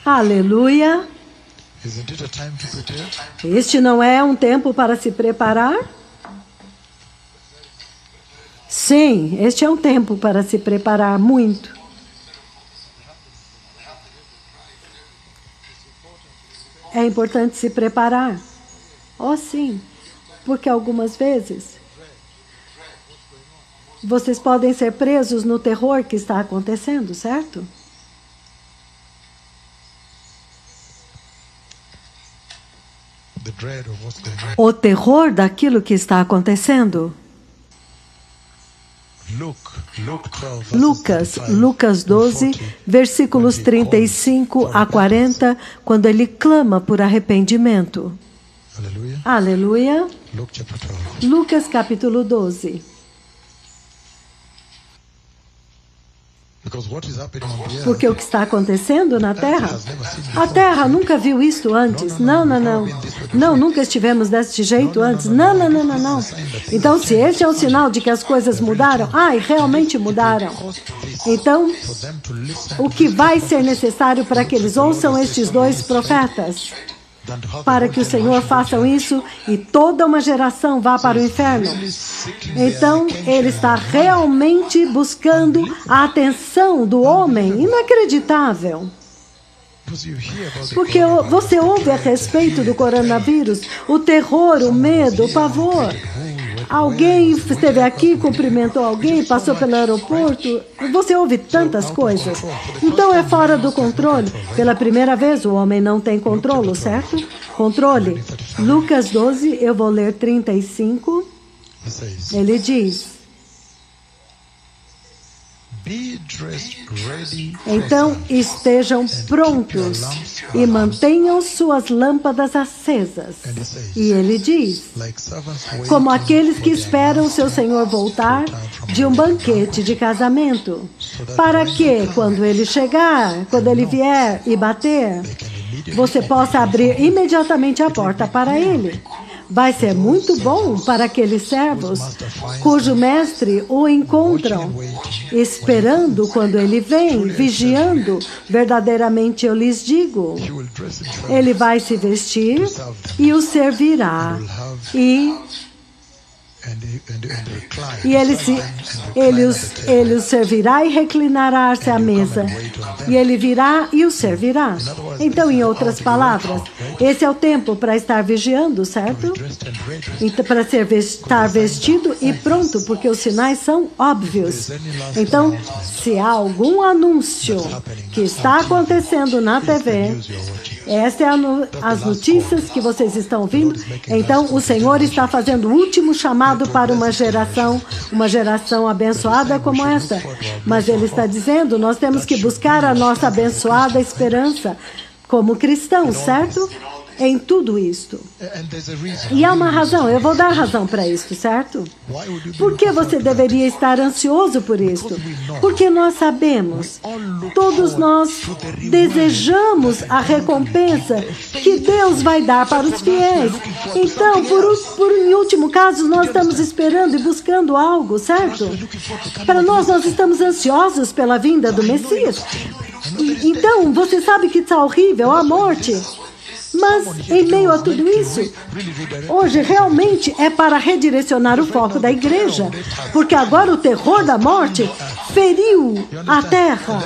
Aleluia. Este não é um tempo para se preparar? Sim, este é um tempo para se preparar muito. É importante se preparar. Oh, sim, porque algumas vezes vocês podem ser presos no terror que está acontecendo, certo? O terror daquilo que está acontecendo. Lucas 12, versículos 35 a 40, quando ele clama por arrependimento. Aleluia. Lucas capítulo 12. Porque o que está acontecendo na Terra? A Terra nunca viu isto antes. Não. Não, nunca estivemos deste jeito antes. Não. Então, se este é um sinal de que as coisas mudaram, realmente mudaram. Então, o que vai ser necessário para que eles ouçam estes dois profetas? Para que o Senhor faça isso e toda uma geração vá para o inferno. Então, ele está realmente buscando a atenção do homem. Inacreditável. Porque você ouve a respeito do coronavírus, o terror, o medo, o pavor. Alguém esteve aqui, cumprimentou alguém, passou pelo aeroporto. Você ouve tantas coisas. Então é fora do controle. Pela primeira vez, o homem não tem controle, certo? Controle. Lucas 12, eu vou ler 35. Ele diz: então estejam prontos e mantenham suas lâmpadas acesas. E ele diz: como aqueles que esperam seu Senhor voltar de um banquete de casamento, para que, quando ele chegar, quando ele vier e bater, você possa abrir imediatamente a porta para ele. Vai ser muito bom para aqueles servos cujo mestre o encontram, esperando quando ele vem, vigiando. Verdadeiramente eu lhes digo, ele vai se vestir e os servirá. E ele os servirá e reclinará-se à mesa. E ele virá e os servirá. Então, em outras palavras, esse é o tempo para estar vigiando, certo? Então, para estar vestido e pronto, porque os sinais são óbvios. Então, se há algum anúncio que está acontecendo na TV, essas são as notícias que vocês estão ouvindo. Então, o Senhor está fazendo o último chamado para uma geração abençoada como essa. Mas Ele está dizendo, nós temos que buscar a nossa abençoada esperança como cristãos, certo? Em tudo isto. E há uma razão, eu vou dar razão para isto, certo? Por que você deveria estar ansioso por isto? Porque nós sabemos, todos nós desejamos a recompensa que Deus vai dar para os fiéis. Então, em último caso, nós estamos esperando e buscando algo, certo? Para nós estamos ansiosos pela vinda do Messias. Então, você sabe que está horrível, a morte. Mas, em meio a tudo isso, hoje realmente é para redirecionar o foco da igreja, porque agora o terror da morte feriu a terra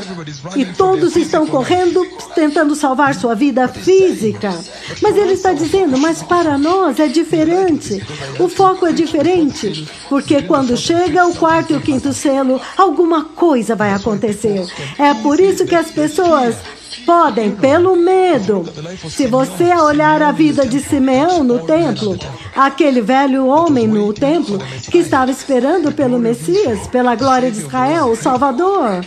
e todos estão correndo, tentando salvar sua vida física. Mas ele está dizendo, mas para nós é diferente, o foco é diferente, porque quando chega o quarto e o quinto selo, alguma coisa vai acontecer. É por isso que as pessoas podem, pelo medo. Se você olhar a vida de Simeão no templo, aquele velho homem no templo que estava esperando pelo Messias, pela glória de Israel, o Salvador,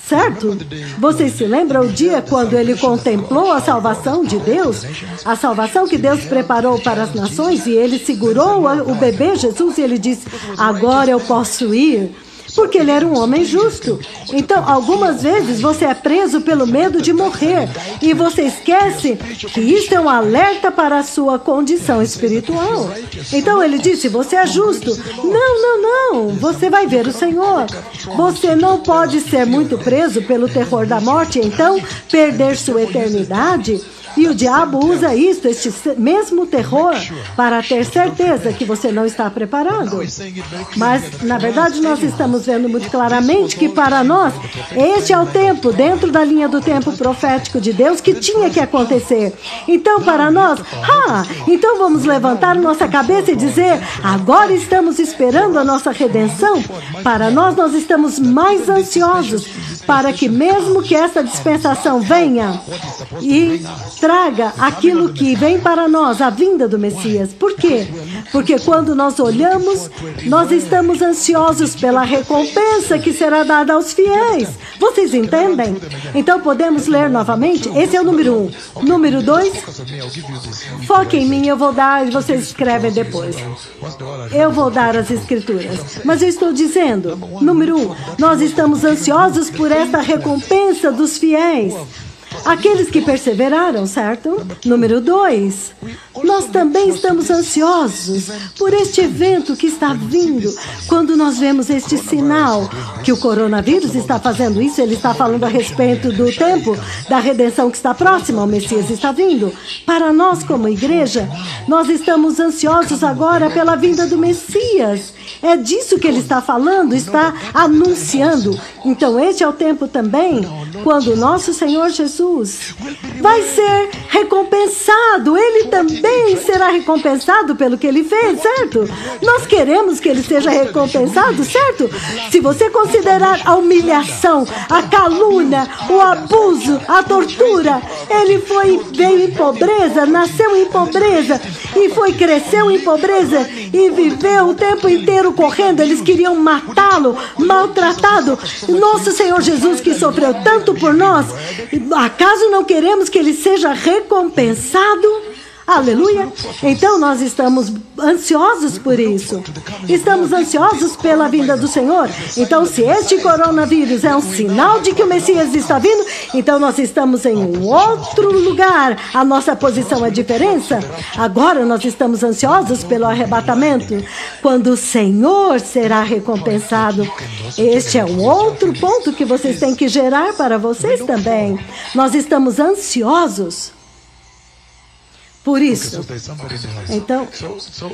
certo? Vocês se lembram o dia quando ele contemplou a salvação de Deus? A salvação que Deus preparou para as nações, e ele segurou o bebê Jesus e ele disse, agora eu posso ir. Porque ele era um homem justo. Então, algumas vezes você é preso pelo medo de morrer e você esquece que isso é um alerta para a sua condição espiritual. Então ele disse, você é justo. Não, não, não, você vai ver o Senhor. Você não pode ser muito preso pelo terror da morte, então perder sua eternidade. E o diabo usa isso, este mesmo terror, para ter certeza que você não está preparado. Mas, na verdade, nós estamos vendo muito claramente que para nós, este é o tempo, dentro da linha do tempo profético de Deus, que tinha que acontecer. Então, para nós, então vamos levantar nossa cabeça e dizer, agora estamos esperando a nossa redenção. Para nós estamos mais ansiosos para que mesmo que essa dispensação venha e traga aquilo que vem para nós, a vinda do Messias. Por quê? Porque quando nós olhamos, nós estamos ansiosos pela recompensa que será dada aos fiéis. Vocês entendem? Então podemos ler novamente? Esse é o número 1. Número 2, foque em mim, eu vou dar e vocês escrevem depois. Eu vou dar as escrituras. Mas eu estou dizendo, número 1, nós estamos ansiosos por esta recompensa dos fiéis. Aqueles que perseveraram, certo? Número 2, nós também estamos ansiosos por este evento que está vindo. Quando nós vemos este sinal que o coronavírus está fazendo isso, ele está falando a respeito do tempo da redenção que está próxima, o Messias está vindo. Para nós, como igreja, nós estamos ansiosos agora pela vinda do Messias. É disso que ele está falando, está anunciando. Então, este é o tempo também quando o nosso Senhor Jesus vai ser recompensado. Ele também será recompensado pelo que ele fez, certo? Nós queremos que ele seja recompensado, certo? Se você considerar a humilhação, a calúnia, o abuso, a tortura, ele veio em pobreza, nasceu em pobreza e cresceu em pobreza e viveu o tempo inteiro correndo. Eles queriam matá-lo, maltratado. Nosso Senhor Jesus, que sofreu tanto por nós, acaso não queremos que ele seja recompensado? Aleluia! Então nós estamos ansiosos por isso. Estamos ansiosos pela vinda do Senhor. Então, se este coronavírus é um sinal de que o Messias está vindo, então nós estamos em um outro lugar. A nossa posição é diferente. Agora nós estamos ansiosos pelo arrebatamento, quando o Senhor será recompensado. Este é um outro ponto que vocês têm que gerar para vocês também. Nós estamos ansiosos por isso. Então,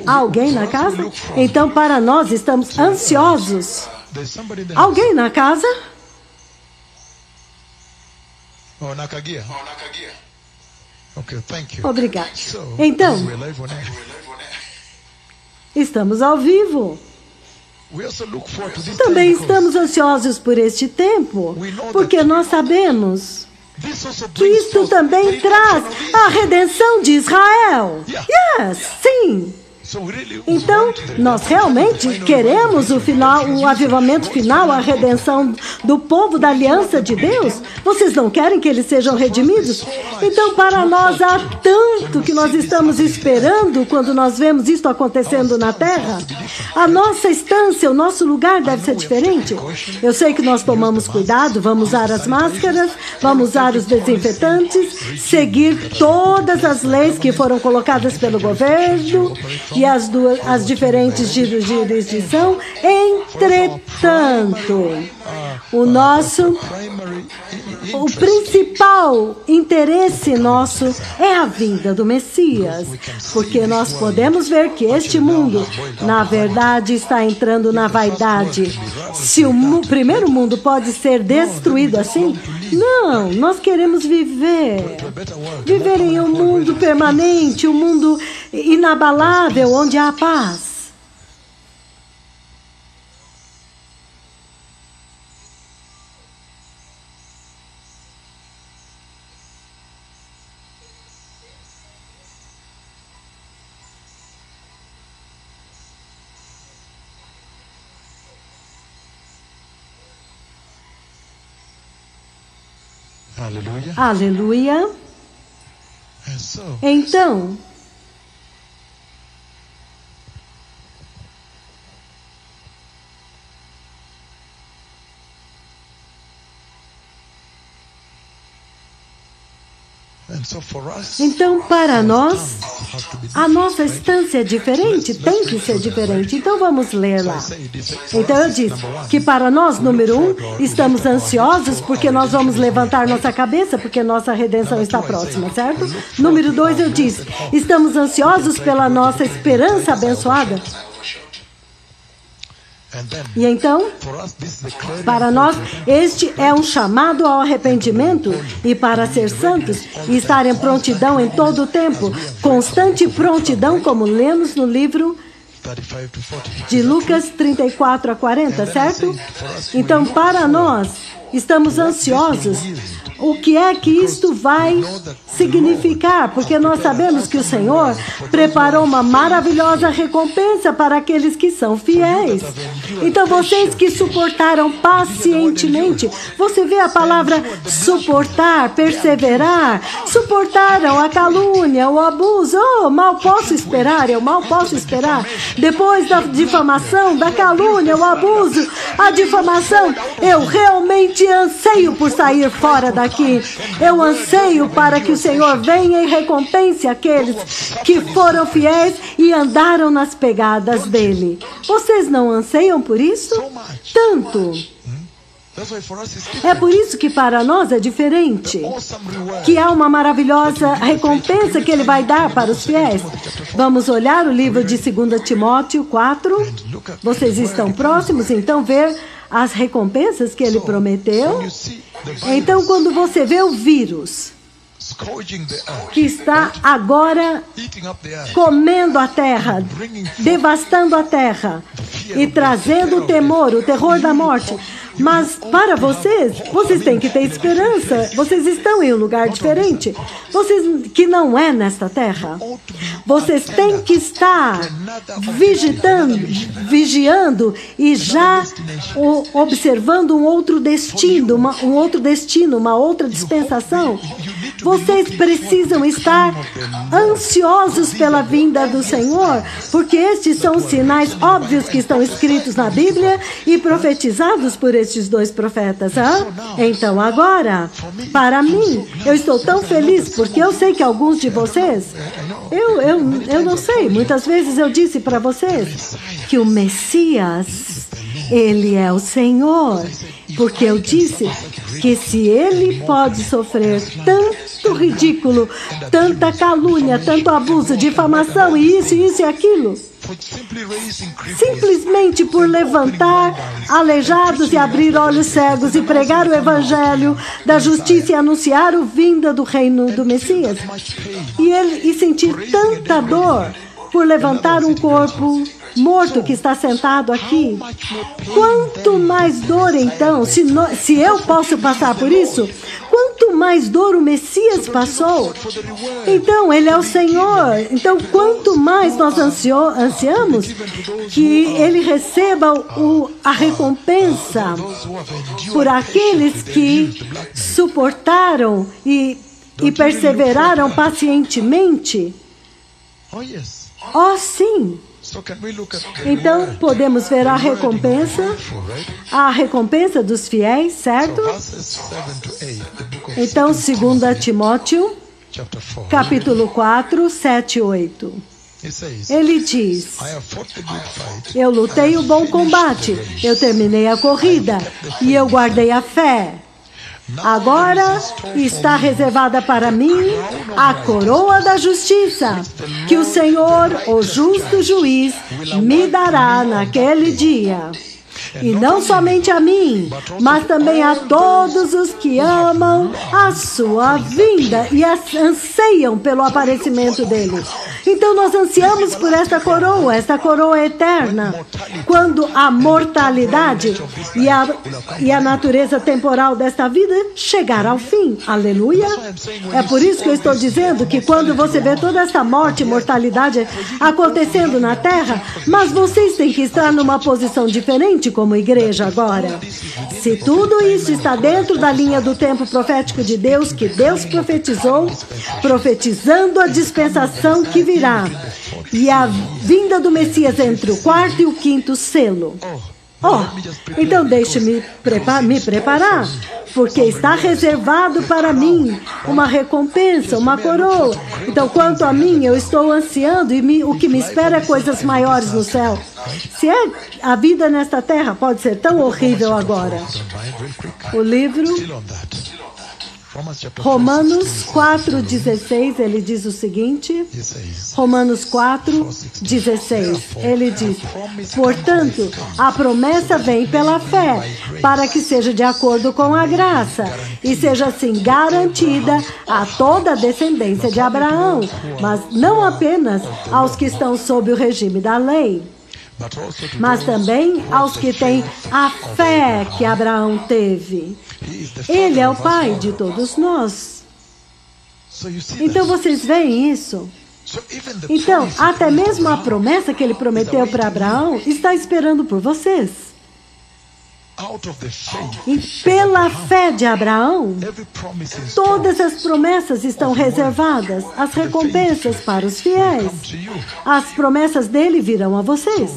há alguém na casa? Então, para nós, estamos ansiosos. Alguém na casa? Obrigado. Então, estamos ao vivo. Também estamos ansiosos por este tempo, porque nós sabemos que isto também traz a redenção de Israel. Sim. Então, nós realmente queremos o final, o avivamento final, a redenção do povo da aliança de Deus? Vocês não querem que eles sejam redimidos? Então, para nós, há tanto que nós estamos esperando quando nós vemos isso acontecendo na terra. A nossa instância, o nosso lugar deve ser diferente. Eu sei que nós tomamos cuidado, vamos usar as máscaras, vamos usar os desinfetantes, seguir todas as leis que foram colocadas pelo governo e as diferentes jurisdições. Entretanto, o principal interesse nosso é a vinda do Messias, porque nós podemos ver que este mundo, na verdade, está entrando na vaidade. Se o primeiro mundo pode ser destruído assim, não, nós queremos viver em um mundo permanente, um mundo inabalável, onde há paz. Aleluia. Então, Então, para nós, a nossa estância é diferente, tem que ser diferente. Então, vamos ler lá. Então, eu disse que para nós, número 1, estamos ansiosos porque nós vamos levantar nossa cabeça, porque nossa redenção está próxima, certo? Número 2, eu disse, estamos ansiosos pela nossa esperança abençoada. E então, para nós, este é um chamado ao arrependimento e para ser santos e estar em prontidão em todo o tempo, constante prontidão, como lemos no livro de Lucas 34 a 40, certo? Então, para nós, estamos ansiosos. O que é que isto vai significar? Porque nós sabemos que o Senhor preparou uma maravilhosa recompensa para aqueles que são fiéis. Então, vocês que suportaram pacientemente, você vê a palavra suportar, perseverar, suportaram a calúnia, o abuso. Oh, mal posso esperar, eu mal posso esperar. Depois da difamação, da calúnia, o abuso, a difamação, eu realmente anseio por sair fora daqui. Eu anseio para que o Senhor venha e recompense aqueles que foram fiéis e andaram nas pegadas dele. Vocês não anseiam por isso? Tanto. É por isso que para nós é diferente, que há uma maravilhosa recompensa que ele vai dar para os fiéis. Vamos olhar o livro de 2 Timóteo 4. Vocês estão próximos, então, ver as recompensas que ele prometeu. Então, quando você vê o vírus que está agora comendo a terra, devastando a terra e trazendo o temor, o terror da morte. Mas para vocês têm que ter esperança. Vocês estão em um lugar diferente. Vocês que não é nesta terra. Vocês têm que estar vigiando e já observando um outro destino, uma outra dispensação. Vocês precisam estar ansiosos pela vinda do Senhor, porque estes são os sinais óbvios que estão escritos na Bíblia e profetizados por estes dois profetas. Então agora, para mim, eu estou tão feliz porque eu sei que alguns de vocês, eu não sei, muitas vezes eu disse para vocês que o Messias, ele é o Senhor, porque eu disse que se ele pode sofrer tanto ridículo, tanta calúnia, tanto abuso, difamação e isso e aquilo, simplesmente por levantar aleijados e abrir olhos cegos e pregar o evangelho da justiça e anunciar o vinda do reino do Messias, e sentir tanta dor por levantar um corpo morto que está sentado aqui. Quanto mais dor, então, se eu posso passar por isso, quanto mais dor o Messias passou. Então, ele é o Senhor. Então, quanto mais nós ansiamos que ele receba a recompensa por aqueles que suportaram e perseveraram pacientemente. Oh, sim. Então, podemos ver a recompensa dos fiéis, certo? Então, 2 Timóteo, capítulo 4, 7 e 8. Ele diz: eu lutei o bom combate, eu terminei a corrida e eu guardei a fé. Agora está reservada para mim a coroa da justiça, que o Senhor, o justo juiz, me dará naquele dia. E não somente a mim, mas também a todos os que amam a sua vinda e anseiam pelo aparecimento dele. Então nós ansiamos por esta coroa eterna, quando a mortalidade e a natureza temporal desta vida chegar ao fim. Aleluia! É por isso que eu estou dizendo que quando você vê toda essa morte e mortalidade acontecendo na terra, mas vocês têm que estar numa posição diferente como igreja agora. Se tudo isso está dentro da linha do tempo profético de Deus, que Deus profetizou, profetizando a dispensação que virá, e a vinda do Messias entre o quarto e o quinto selo. Então deixe-me me preparar, porque está reservado para mim uma recompensa, uma coroa. Então, quanto a mim, eu estou ansiando e o que me espera é coisas maiores no céu. Se é a vida nesta terra pode ser tão horrível agora. O livro Romanos 4,16, ele diz o seguinte, Romanos 4,16, ele diz, portanto, a promessa vem pela fé, para que seja de acordo com a graça, e seja assim garantida a toda a descendência de Abraão, mas não apenas aos que estão sob o regime da lei, mas também aos que têm a fé que Abraão teve. Ele é o pai de todos nós. Então vocês veem isso? Então, até mesmo a promessa que ele prometeu para Abraão está esperando por vocês. E pela fé de Abraão, todas as promessas estão reservadas, as recompensas para os fiéis. As promessas dele virão a vocês.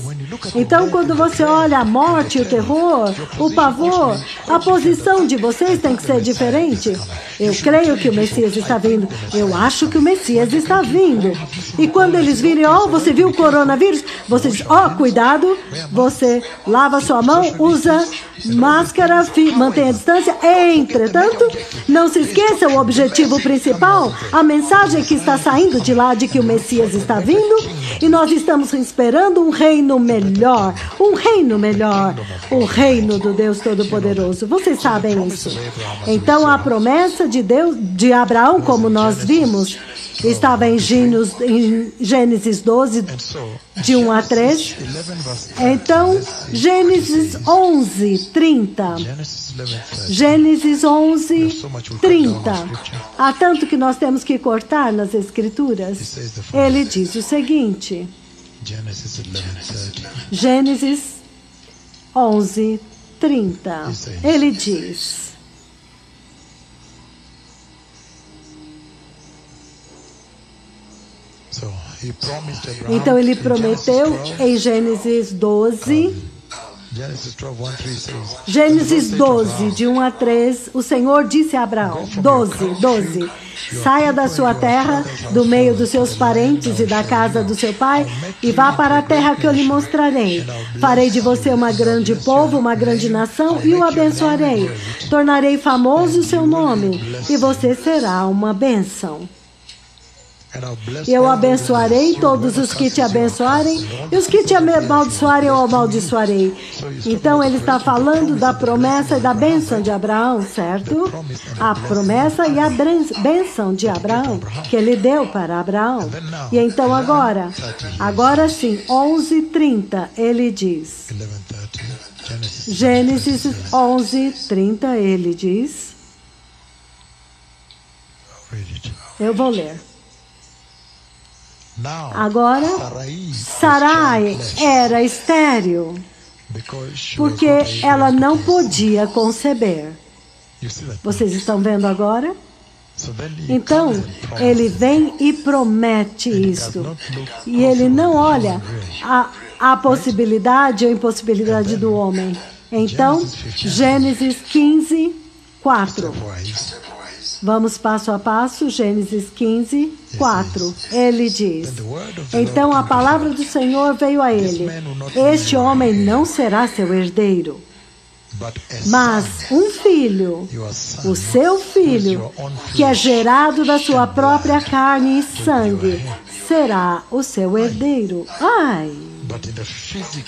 Então, quando você olha a morte, o terror, o pavor, a posição de vocês tem que ser diferente. Eu creio que o Messias está vindo. Eu acho que o Messias está vindo. E quando eles virem, você viu o coronavírus? Você diz, cuidado, você lava sua mão, usa máscara, mantenha a distância. Entretanto, não se esqueça o objetivo principal, a mensagem que está saindo de lá de que o Messias está vindo e nós estamos esperando um reino melhor, o reino do Deus Todo-Poderoso. Vocês sabem isso. Então, a promessa de Deus, de Abraão, como nós vimos, estava em Gênesis 12, de 1 a 3. Então, Gênesis 11, 30. Gênesis 11, 30. Há tanto que nós temos que cortar nas Escrituras. Ele diz o seguinte. Gênesis 11, 30. Ele diz... Então ele prometeu em Gênesis 12, Gênesis 12, de 1 a 3, o Senhor disse a Abraão, 12, saia da sua terra, do meio dos seus parentes e da casa do seu pai, e vá para a terra que eu lhe mostrarei. Farei de você uma grande povo, uma grande nação, e o abençoarei. Tornarei famoso o seu nome, e você será uma bênção. Eu abençoarei todos os que te abençoarem, e os que te amaldiçoarem, eu amaldiçoarei. Então, ele está falando da promessa e da bênção de Abraão, certo? A promessa e a bênção de Abraão, que ele deu para Abraão. E então, agora sim, 11:30, ele diz. Gênesis 11:30, ele diz. Eu vou ler. Agora, Sarai era estéril, porque ela não podia conceber. Vocês estão vendo agora? Então, ele vem e promete isto. E ele não olha a possibilidade ou impossibilidade do homem. Então, Gênesis 15, 4. Vamos passo a passo, Gênesis 15, 4. Ele diz, então a palavra do Senhor veio a ele, este homem não será seu herdeiro, mas um filho, o seu filho, que é gerado da sua própria carne e sangue, será o seu herdeiro. Ai!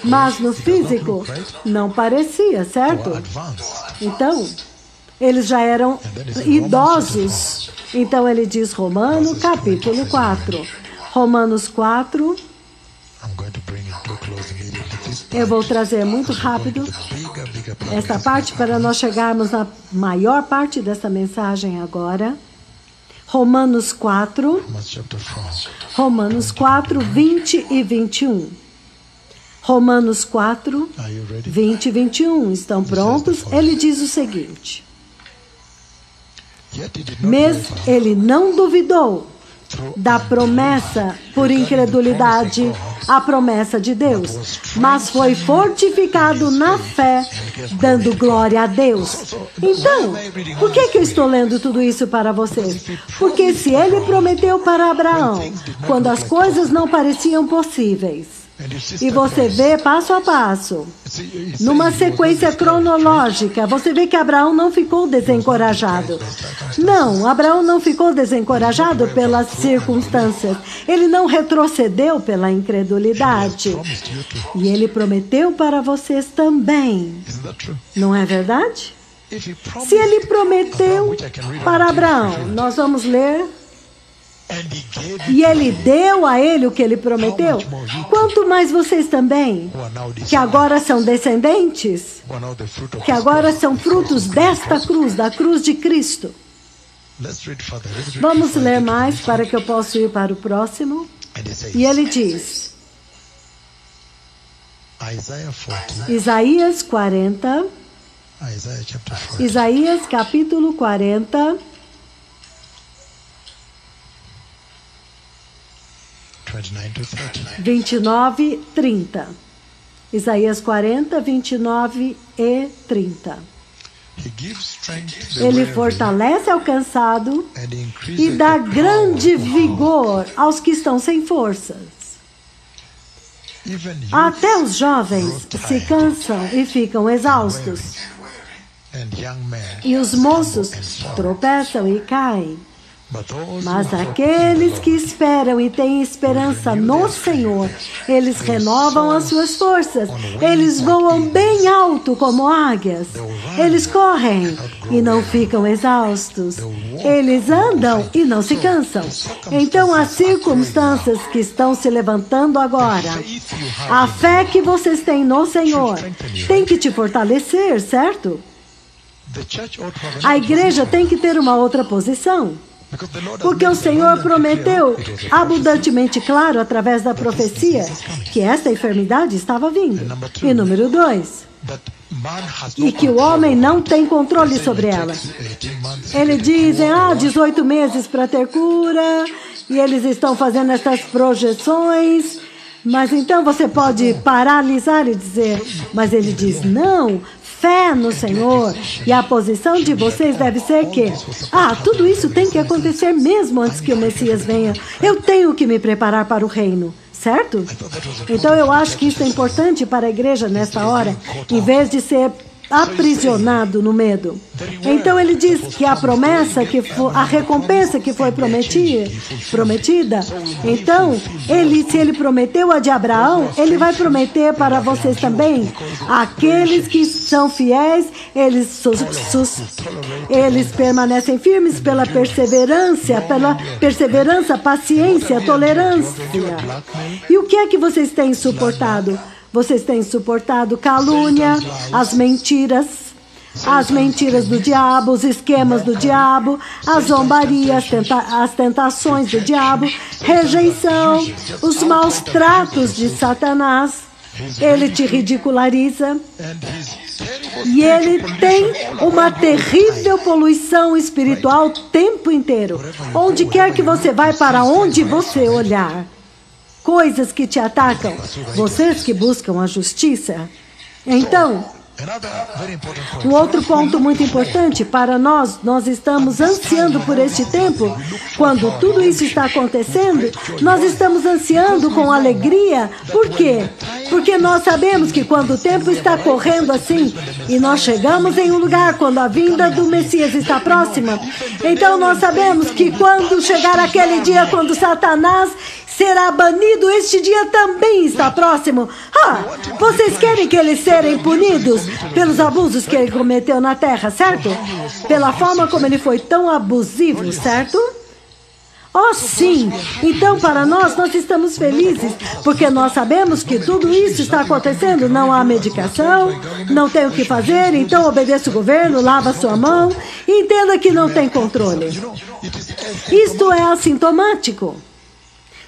Mas no físico, não parecia, certo? Então... eles já eram idosos. Então ele diz Romanos capítulo 4. Romanos 4. Eu vou trazer muito rápido esta parte para nós chegarmos na maior parte desta mensagem agora. Romanos 4. Romanos 4, 20 e 21. Romanos 4, 20 e 21. Estão prontos? Ele diz o seguinte. Mas ele não duvidou da promessa por incredulidade à promessa de Deus, mas foi fortificado na fé, dando glória a Deus. Então, por que eu estou lendo tudo isso para vocês? Porque se ele prometeu para Abraão, quando as coisas não pareciam possíveis, e você vê passo a passo, numa sequência cronológica, você vê que Abraão não ficou desencorajado. Não, Abraão não ficou desencorajado pelas circunstâncias. Ele não retrocedeu pela incredulidade. E ele prometeu para vocês também. Não é verdade? Se ele prometeu para Abraão, nós vamos ler. E ele deu a ele o que ele prometeu. Quanto mais vocês também, que agora são descendentes, que agora são frutos desta cruz, da cruz de Cristo. Vamos ler mais para que eu possa ir para o próximo. E ele diz, Isaías 40, Isaías capítulo 40, 29, 30. Isaías 40, 29 e 30. Ele fortalece ao cansado e dá grande vigor aos que estão sem forças. Até os jovens se cansam e ficam exaustos. E os moços tropeçam e caem. Mas aqueles que esperam e têm esperança no Senhor, eles renovam as suas forças. Eles voam bem alto como águias. Eles correm e não ficam exaustos. Eles andam e não se cansam. Então, as circunstâncias que estão se levantando agora, a fé que vocês têm no Senhor, tem que te fortalecer, certo? A igreja tem que ter uma outra posição. Porque o Senhor prometeu abundantemente claro, através da profecia, que esta enfermidade estava vindo. E número 2, e que o homem não tem controle sobre ela. Eles dizem, 18 meses para ter cura, e eles estão fazendo essas projeções, mas então você pode paralisar e dizer, mas ele diz, não, fé no Senhor, e a posição de vocês deve ser que, tudo isso tem que acontecer mesmo antes que o Messias venha. Eu tenho que me preparar para o reino, certo? Então eu acho que isso é importante para a igreja nesta hora, em vez de ser aprisionado no medo. Então ele diz que a promessa, a recompensa que foi prometida, então, se ele prometeu a de Abraão, ele vai prometer para vocês também. Aqueles que são fiéis, eles permanecem firmes pela perseverança, paciência, tolerância. E o que é que vocês têm suportado? Vocês têm suportado calúnia, as mentiras do diabo, os esquemas do diabo, a zombaria, as tentações do diabo, rejeição, os maus tratos de Satanás. Ele te ridiculariza. E ele tem uma terrível poluição espiritual o tempo inteiro. Onde quer que você vai, para onde você olhar. Coisas que te atacam, vocês que buscam a justiça. Então, um outro ponto muito importante para nós estamos ansiando por este tempo. Quando tudo isso está acontecendo, nós estamos ansiando com alegria. Por quê? Porque nós sabemos que quando o tempo está correndo assim, e nós chegamos em um lugar quando a vinda do Messias está próxima, então nós sabemos que quando chegar aquele dia, quando Satanás será banido, este dia também está próximo. Vocês querem que eles sejam punidos pelos abusos que ele cometeu na terra, certo? Pela forma como ele foi tão abusivo, certo? Sim. Então, para nós estamos felizes, porque nós sabemos que tudo isso está acontecendo. Não há medicação, não tem o que fazer, então obedeça o governo, lava sua mão e entenda que não tem controle. Isto é assintomático.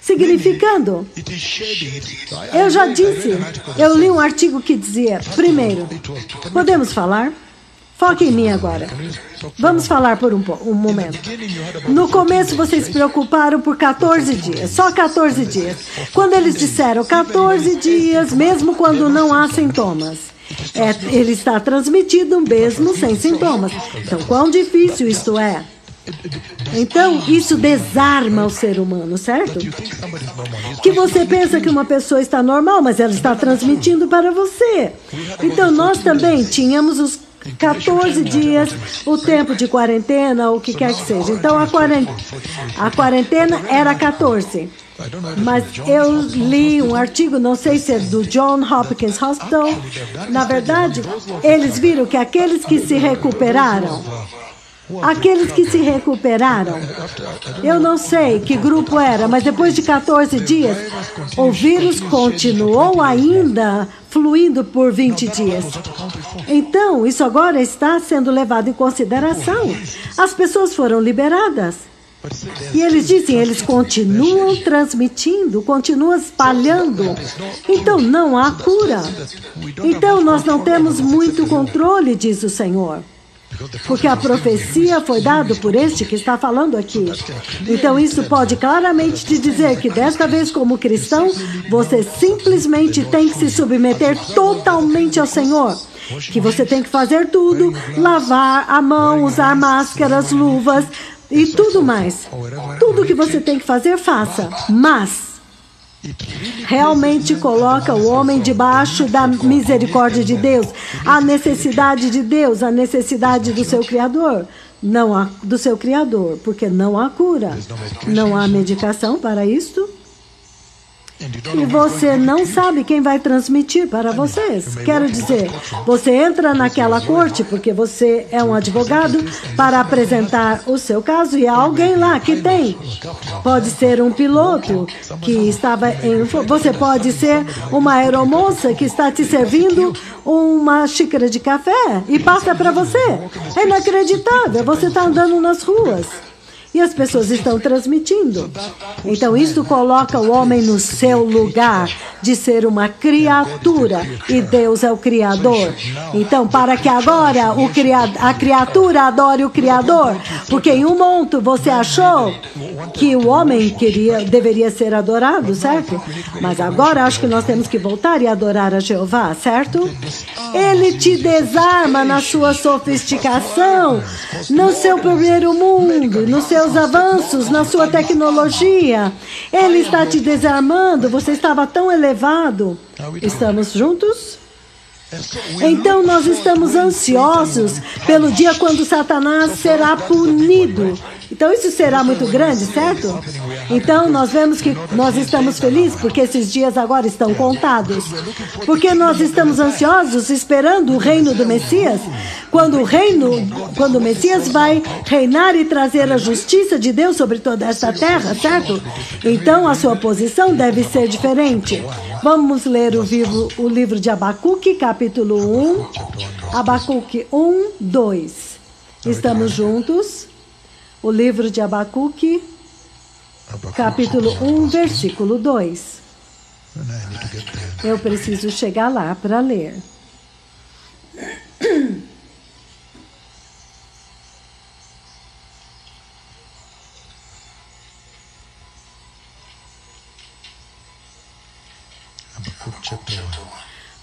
Significando, eu já disse, eu li um artigo que dizia, primeiro, podemos falar? Foque em mim agora. Vamos falar por um momento. No começo vocês se preocuparam por 14 dias, só 14 dias. Quando eles disseram 14 dias, mesmo quando não há sintomas, ele está transmitido mesmo sem sintomas. Então, quão difícil isto é? Então, isso desarma o ser humano, certo? Que você pensa que uma pessoa está normal, mas ela está transmitindo para você. Então, nós também tínhamos os 14 dias, o tempo de quarentena, o que quer que seja. Então, a quarentena era 14. Mas eu li um artigo, não sei se é do John Hopkins Hospital. Na verdade, eles viram que aqueles que se recuperaram, eu não sei que grupo era, mas depois de 14 dias, o vírus continuou ainda fluindo por 20 dias. Então, isso agora está sendo levado em consideração. As pessoas foram liberadas. E eles dizem, eles continuam transmitindo, continuam espalhando. Então, não há cura. Então, nós não temos muito controle, diz o Senhor. Porque a profecia foi dada por este que está falando aqui. Então, isso pode claramente te dizer que desta vez, como cristão, você simplesmente tem que se submeter totalmente ao Senhor. Que você tem que fazer tudo, lavar a mão, usar máscaras, luvas e tudo mais. Tudo que você tem que fazer, faça. Mas realmente coloca o homem debaixo da misericórdia de Deus, a necessidade de Deus, a necessidade do seu Criador, do seu Criador, porque não há cura, não há medicação para isto. E você não sabe quem vai transmitir para vocês. Quero dizer, você entra naquela corte porque você é um advogado para apresentar o seu caso e há alguém lá que tem. Pode ser um piloto que estava em... Você pode ser uma aeromoça que está te servindo uma xícara de café e passa para você. É inacreditável. Você está andando nas ruas. E as pessoas estão transmitindo. Então, isso coloca o homem no seu lugar de ser uma criatura. E Deus é o Criador. Então, para que agora a criatura adore o Criador. Porque em um momento você achou que o homem deveria ser adorado, certo? Mas agora acho que nós temos que voltar e adorar a Jeová, certo? Ele te desarma na sua sofisticação, no seu primeiro mundo, nos seus avanços, na sua tecnologia. Ele está te desarmando, você estava tão elevado. Estamos juntos? Então nós estamos ansiosos pelo dia quando Satanás será punido. Então isso será muito grande, certo? Então nós vemos que nós estamos felizes porque esses dias agora estão contados. Porque nós estamos ansiosos esperando o reino do Messias. Quando o Messias vai reinar e trazer a justiça de Deus sobre toda esta terra, certo? Então a sua posição deve ser diferente. Vamos ler o livro de Abacuque, capítulo 1. Abacuque 1, 2. Estamos juntos? O livro de Abacuque, capítulo 1, versículo 2. Eu preciso chegar lá para ler.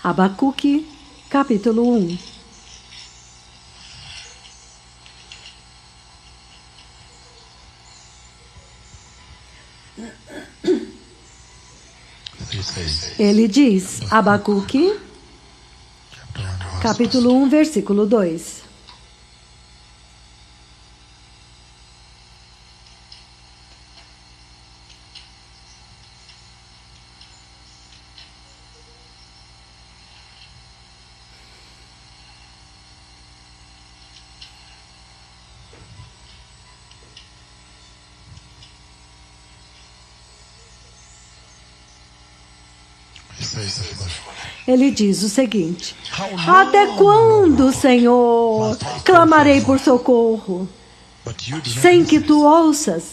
Abacuque, capítulo 1. Ele diz, Abacuque, capítulo 1, versículo 2. Ele diz o seguinte: até quando, Senhor, clamarei por socorro, sem que tu ouças?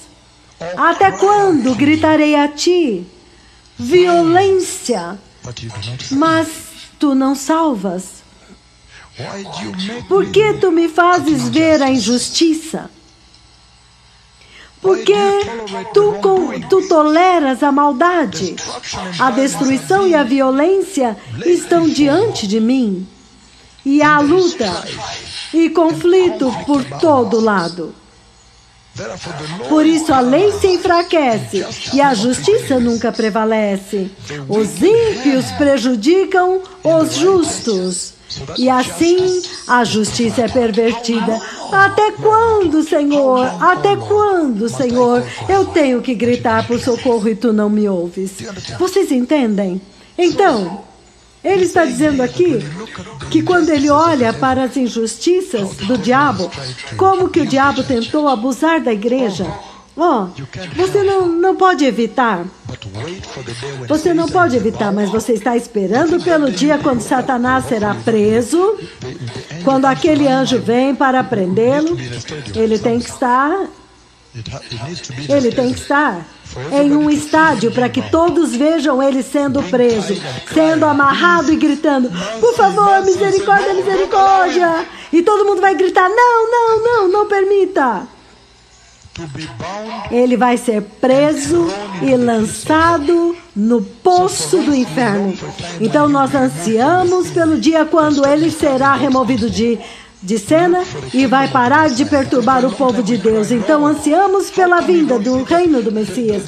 Até quando gritarei a ti violência, mas tu não salvas? Por que tu me fazes ver a injustiça? Por que tu toleras a maldade? A destruição e a violência estão diante de mim. E há luta e conflito por todo lado. Por isso a lei se enfraquece e a justiça nunca prevalece. Os ímpios prejudicam os justos. E assim a justiça é pervertida. Até quando, Senhor? Até quando, Senhor? Eu tenho que gritar por socorro e tu não me ouves. Vocês entendem? Então, ele está dizendo aqui que quando ele olha para as injustiças do diabo, como que o diabo tentou abusar da igreja, você não pode evitar. Você não pode evitar, mas você está esperando pelo dia quando Satanás será preso, quando aquele anjo vem para prendê-lo. Ele tem que estar em um estádio para que todos vejam ele sendo preso, sendo amarrado e gritando: por favor, misericórdia, misericórdia. E todo mundo vai gritar: não permita. Ele vai ser preso e lançado no poço do inferno. Então nós ansiamos pelo dia quando ele será removido de cena e vai parar de perturbar o povo de Deus. Então ansiamos pela vinda do reino do Messias.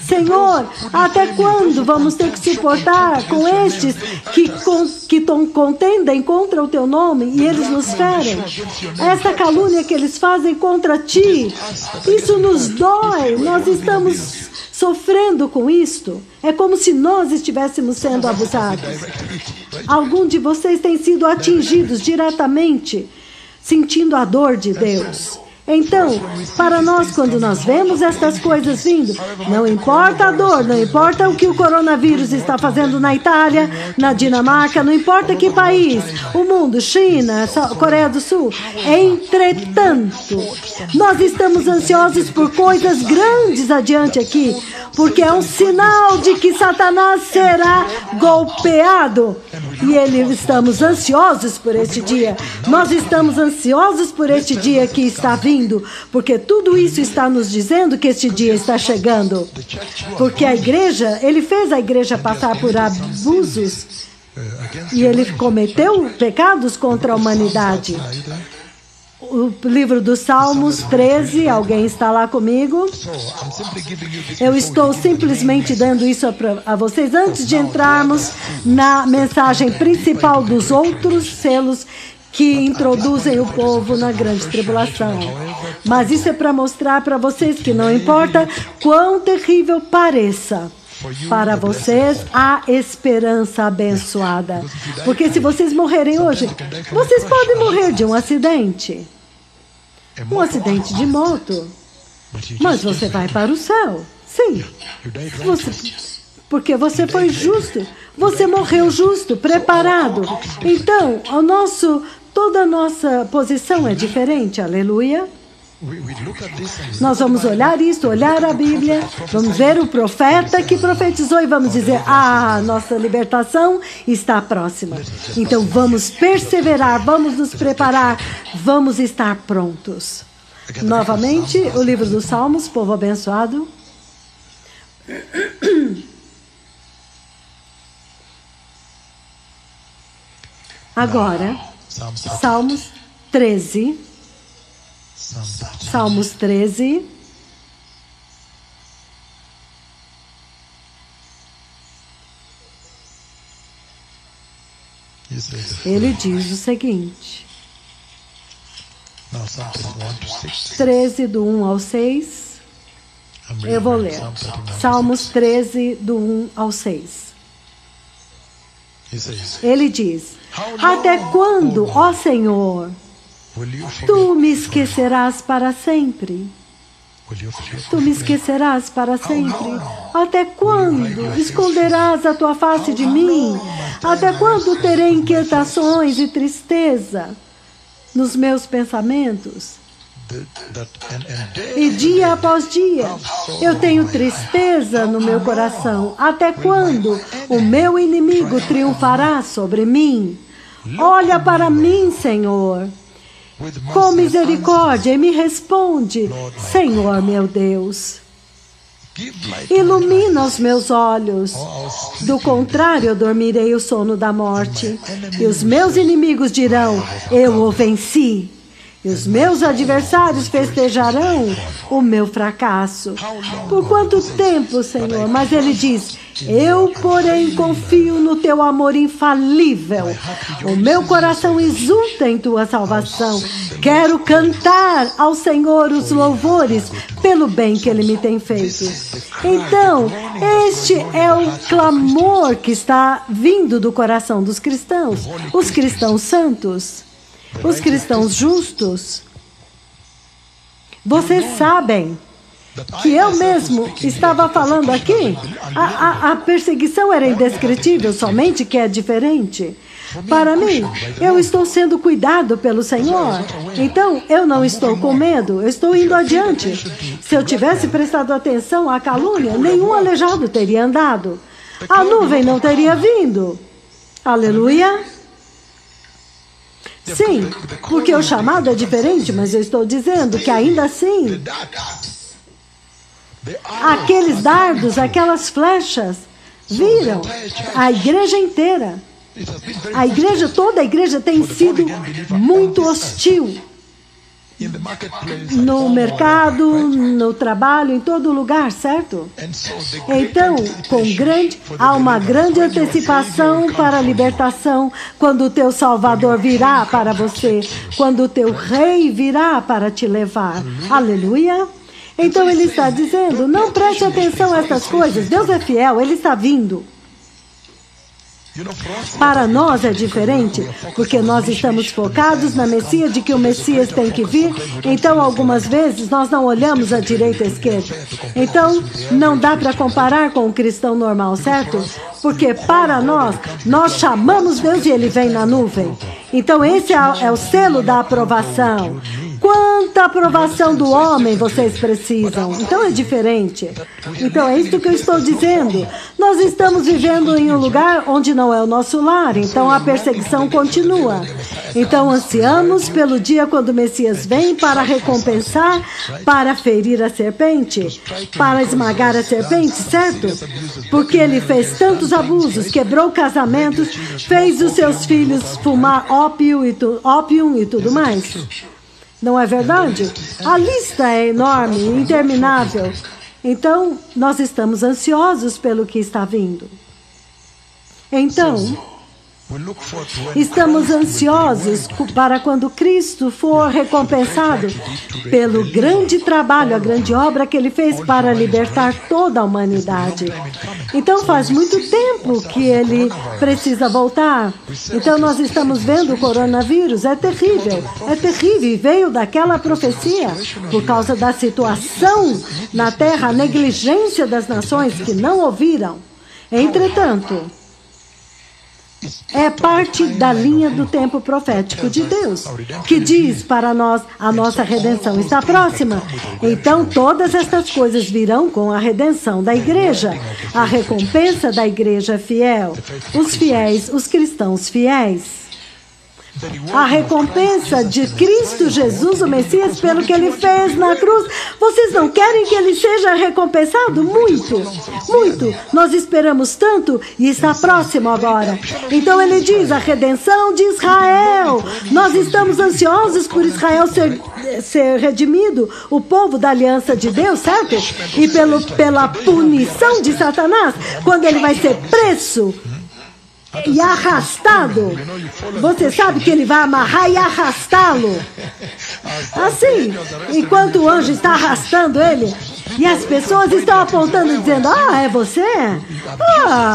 Senhor, até quando vamos ter que suportar com estes que contendem contra o teu nome e eles nos ferem? Essa calúnia que eles fazem contra ti, isso nos dói. Nós estamos sofrendo com isto. É como se nós estivéssemos sendo abusados. Algum de vocês tem sido atingidos diretamente, sentindo a dor de Deus. Então, para nós, quando nós vemos estas coisas vindo, não importa a dor, não importa o que o coronavírus está fazendo na Itália, na Dinamarca, não importa que país, o mundo, China, Coreia do Sul. Entretanto, nós estamos ansiosos por coisas grandes adiante aqui, porque é um sinal de que Satanás será golpeado. E estamos ansiosos por este dia. Nós estamos ansiosos por este dia que está vindo, porque tudo isso está nos dizendo que este dia está chegando. Porque a igreja, ele fez a igreja passar por abusos e ele cometeu pecados contra a humanidade. O livro dos Salmos 13, alguém está lá comigo? Eu estou simplesmente dando isso a vocês antes de entrarmos na mensagem principal dos outros selos que introduzem o povo na grande tribulação. Mas isso é para mostrar para vocês que não importa quão terrível pareça, para vocês há esperança abençoada. Porque se vocês morrerem hoje, vocês podem morrer de um acidente. Um acidente de moto. Mas você vai para o céu. Sim. Porque você foi justo. Você morreu justo, preparado. Então, toda a nossa posição é diferente. Aleluia. Nós vamos olhar isso, olhar a Bíblia, vamos ver o profeta que profetizou e vamos dizer: nossa libertação está próxima. Então vamos perseverar, vamos nos preparar, vamos estar prontos. Novamente, o livro dos Salmos, povo abençoado. Agora, Salmos 13. Salmos 13. Ele diz o seguinte. 13 do 1 ao 6. Eu vou ler. Salmos 13 do 1 ao 6. Ele diz: até quando, ó Senhor, tu me esquecerás para sempre? Tu me esquecerás para sempre? Até quando esconderás a tua face de mim? Até quando terei inquietações e tristeza nos meus pensamentos? E dia após dia eu tenho tristeza no meu coração. Até quando o meu inimigo triunfará sobre mim? olha para mim, Senhor, com misericórdia e me responde, Senhor meu Deus. Ilumina os meus olhos, do contrário eu dormirei o sono da morte, e os meus inimigos dirão, eu o venci. E os meus adversários festejarão o meu fracasso. Por quanto tempo, Senhor? Mas ele diz, eu, porém, confio no teu amor infalível. O meu coração exulta em tua salvação. Quero cantar ao Senhor os louvores pelo bem que ele me tem feito. Então, este é o clamor que está vindo do coração dos cristãos, os cristãos santos. Os cristãos justos, vocês sabem que eu mesmo estava falando aqui, a perseguição era indescritível, somente que é diferente. Para mim, eu estou sendo cuidado pelo Senhor, então eu não estou com medo, eu estou indo adiante. Se eu tivesse prestado atenção à calúnia, nenhum aleijado teria andado, a nuvem não teria vindo. Aleluia! Sim, porque o chamado é diferente, mas eu estou dizendo que ainda assim, aqueles dardos, aquelas flechas, viram a igreja inteira. Toda a igreja tem sido muito hostil. No mercado, no trabalho, em todo lugar, certo? Então, há uma grande antecipação para a libertação quando o teu Salvador virá para você, quando o teu Rei virá para te levar. Aleluia! Então ele está dizendo, não preste atenção a essas coisas, Deus é fiel, Ele está vindo. Para nós é diferente, porque nós estamos focados na Messias, de que o Messias tem que vir. Então, algumas vezes, nós não olhamos à direita e à esquerda. Então, não dá para comparar com um cristão normal, certo? Porque para nós chamamos Deus e Ele vem na nuvem. Então, esse é o selo da aprovação. Quanta aprovação do homem vocês precisam? Então é diferente. Então é isso que eu estou dizendo. Nós estamos vivendo em um lugar onde não é o nosso lar, então a perseguição continua. Então ansiamos pelo dia quando o Messias vem para recompensar, para ferir a serpente, para esmagar a serpente, certo? Porque ele fez tantos abusos, quebrou casamentos, fez os seus filhos fumar ópio e tudo mais. Não é verdade? A lista é enorme, interminável. Então, nós estamos ansiosos pelo que está vindo. Então, estamos ansiosos para quando Cristo for recompensado pelo grande trabalho, a grande obra que Ele fez para libertar toda a humanidade. Então faz muito tempo que Ele precisa voltar. Então nós estamos vendo o coronavírus, é terrível, e veio daquela profecia por causa da situação na Terra, a negligência das nações que não ouviram. Entretanto, é parte da linha do tempo profético de Deus, que diz para nós, a nossa redenção está próxima. Então, todas estas coisas virão com a redenção da igreja, a recompensa da igreja fiel, os fiéis, os cristãos fiéis. A recompensa de Cristo Jesus, o Messias, pelo que Ele fez na cruz. Vocês não querem que Ele seja recompensado? Muito, muito. Nós esperamos tanto e está próximo agora. Então Ele diz, a redenção de Israel. Nós estamos ansiosos por Israel ser redimido, o povo da aliança de Deus, certo? E pela punição de Satanás, quando ele vai ser preso e arrastado. Você sabe que ele vai amarrar e arrastá-lo. Assim, enquanto o anjo está arrastando ele, e as pessoas estão apontando e dizendo, é você?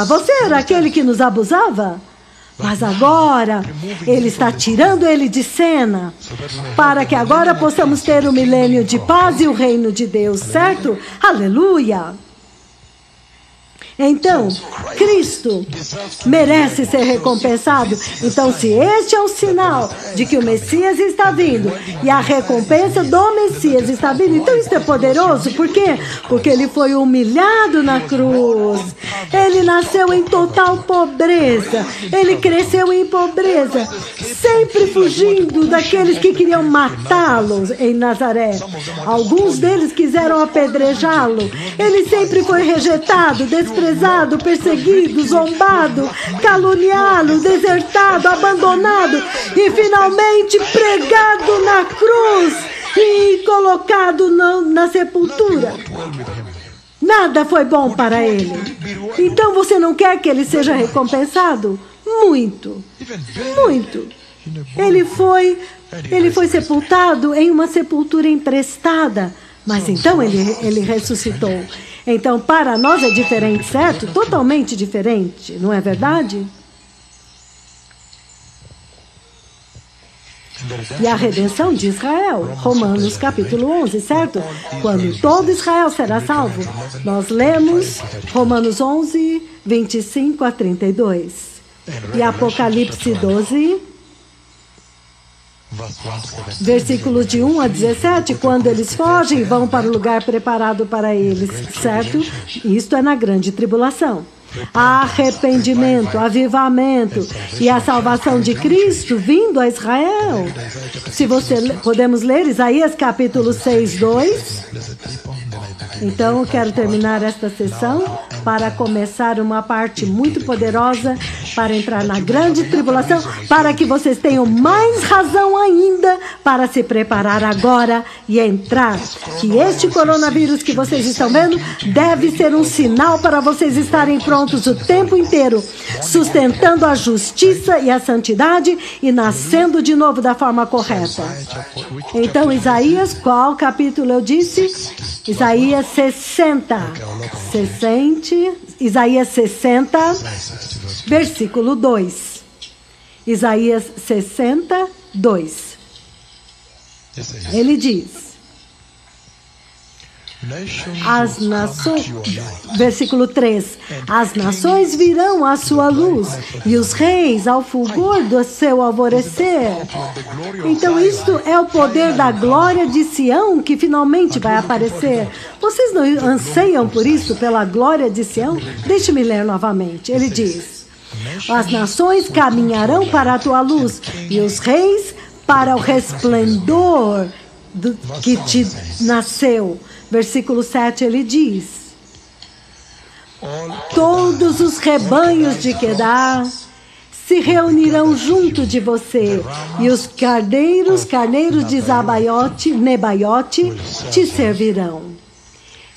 Você era aquele que nos abusava? Mas agora, Ele está tirando ele de cena, para que agora possamos ter o milênio de paz e o reino de Deus, certo? Aleluia! Então, Cristo merece ser recompensado. Então, se este é o sinal de que o Messias está vindo e a recompensa do Messias está vindo, então isso é poderoso. Por quê? Porque ele foi humilhado na cruz. Ele nasceu em total pobreza. Ele cresceu em pobreza, sempre fugindo daqueles que queriam matá-lo em Nazaré. Alguns deles quiseram apedrejá-lo. Ele sempre foi rejeitado, desprezado, perseguido, zombado, caluniado, desertado, abandonado e finalmente pregado na cruz e colocado na sepultura. Nada foi bom para ele. Então você não quer que ele seja recompensado? Muito, muito. Ele foi sepultado em uma sepultura emprestada, mas então ele ressuscitou. Então, para nós é diferente, certo? Totalmente diferente, não é verdade? E a redenção de Israel, Romanos capítulo 11, certo? Quando todo Israel será salvo. Nós lemos Romanos 11, 25 a 32. E Apocalipse 12, versículos de 1 a 17, quando eles fogem, vão para o lugar preparado para eles, certo? Isto é na grande tribulação. Arrependimento, avivamento e a salvação de Cristo vindo a Israel. Se podemos ler Isaías capítulo 6, 2. Então, eu quero terminar esta sessão para começar uma parte muito poderosa para entrar na grande tribulação, para que vocês tenham mais razão ainda para se preparar agora e entrar. Que este coronavírus que vocês estão vendo deve ser um sinal para vocês estarem prontos o tempo inteiro, sustentando a justiça e a santidade e nascendo de novo da forma correta. Então, Isaías, qual capítulo eu disse? Isaías 60. Isaías 60, versículo 2. Isaías 60, 2. Ele diz: as nações, versículo 3, as nações virão à sua luz e os reis ao fulgor do seu alvorecer. Então isto é o poder da glória de Sião que finalmente vai aparecer. Vocês não anseiam por isso, pela glória de Sião? Deixe-me ler novamente. Ele diz: as nações caminharão para a tua luz e os reis para o resplendor que te nasceu. Versículo 7, ele diz: todos os rebanhos de Quedar se reunirão junto de você, e os carneiros de Nebaiote te servirão.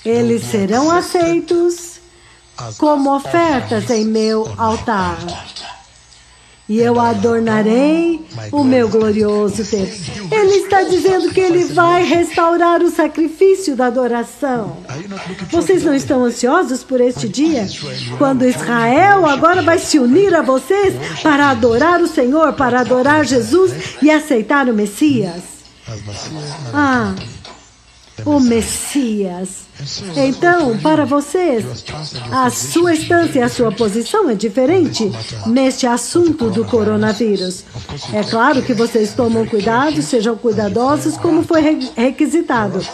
Eles serão aceitos como ofertas em meu altar. E eu adornarei o meu glorioso templo. Ele está dizendo que ele vai restaurar o sacrifício da adoração. Vocês não estão ansiosos por este dia? Quando Israel agora vai se unir a vocês para adorar o Senhor, para adorar Jesus e aceitar o Messias. O Messias. Então, para vocês, a sua estância e a sua posição é diferente neste assunto do coronavírus. É claro que vocês tomam cuidado, sejam cuidadosos como foi requisitado.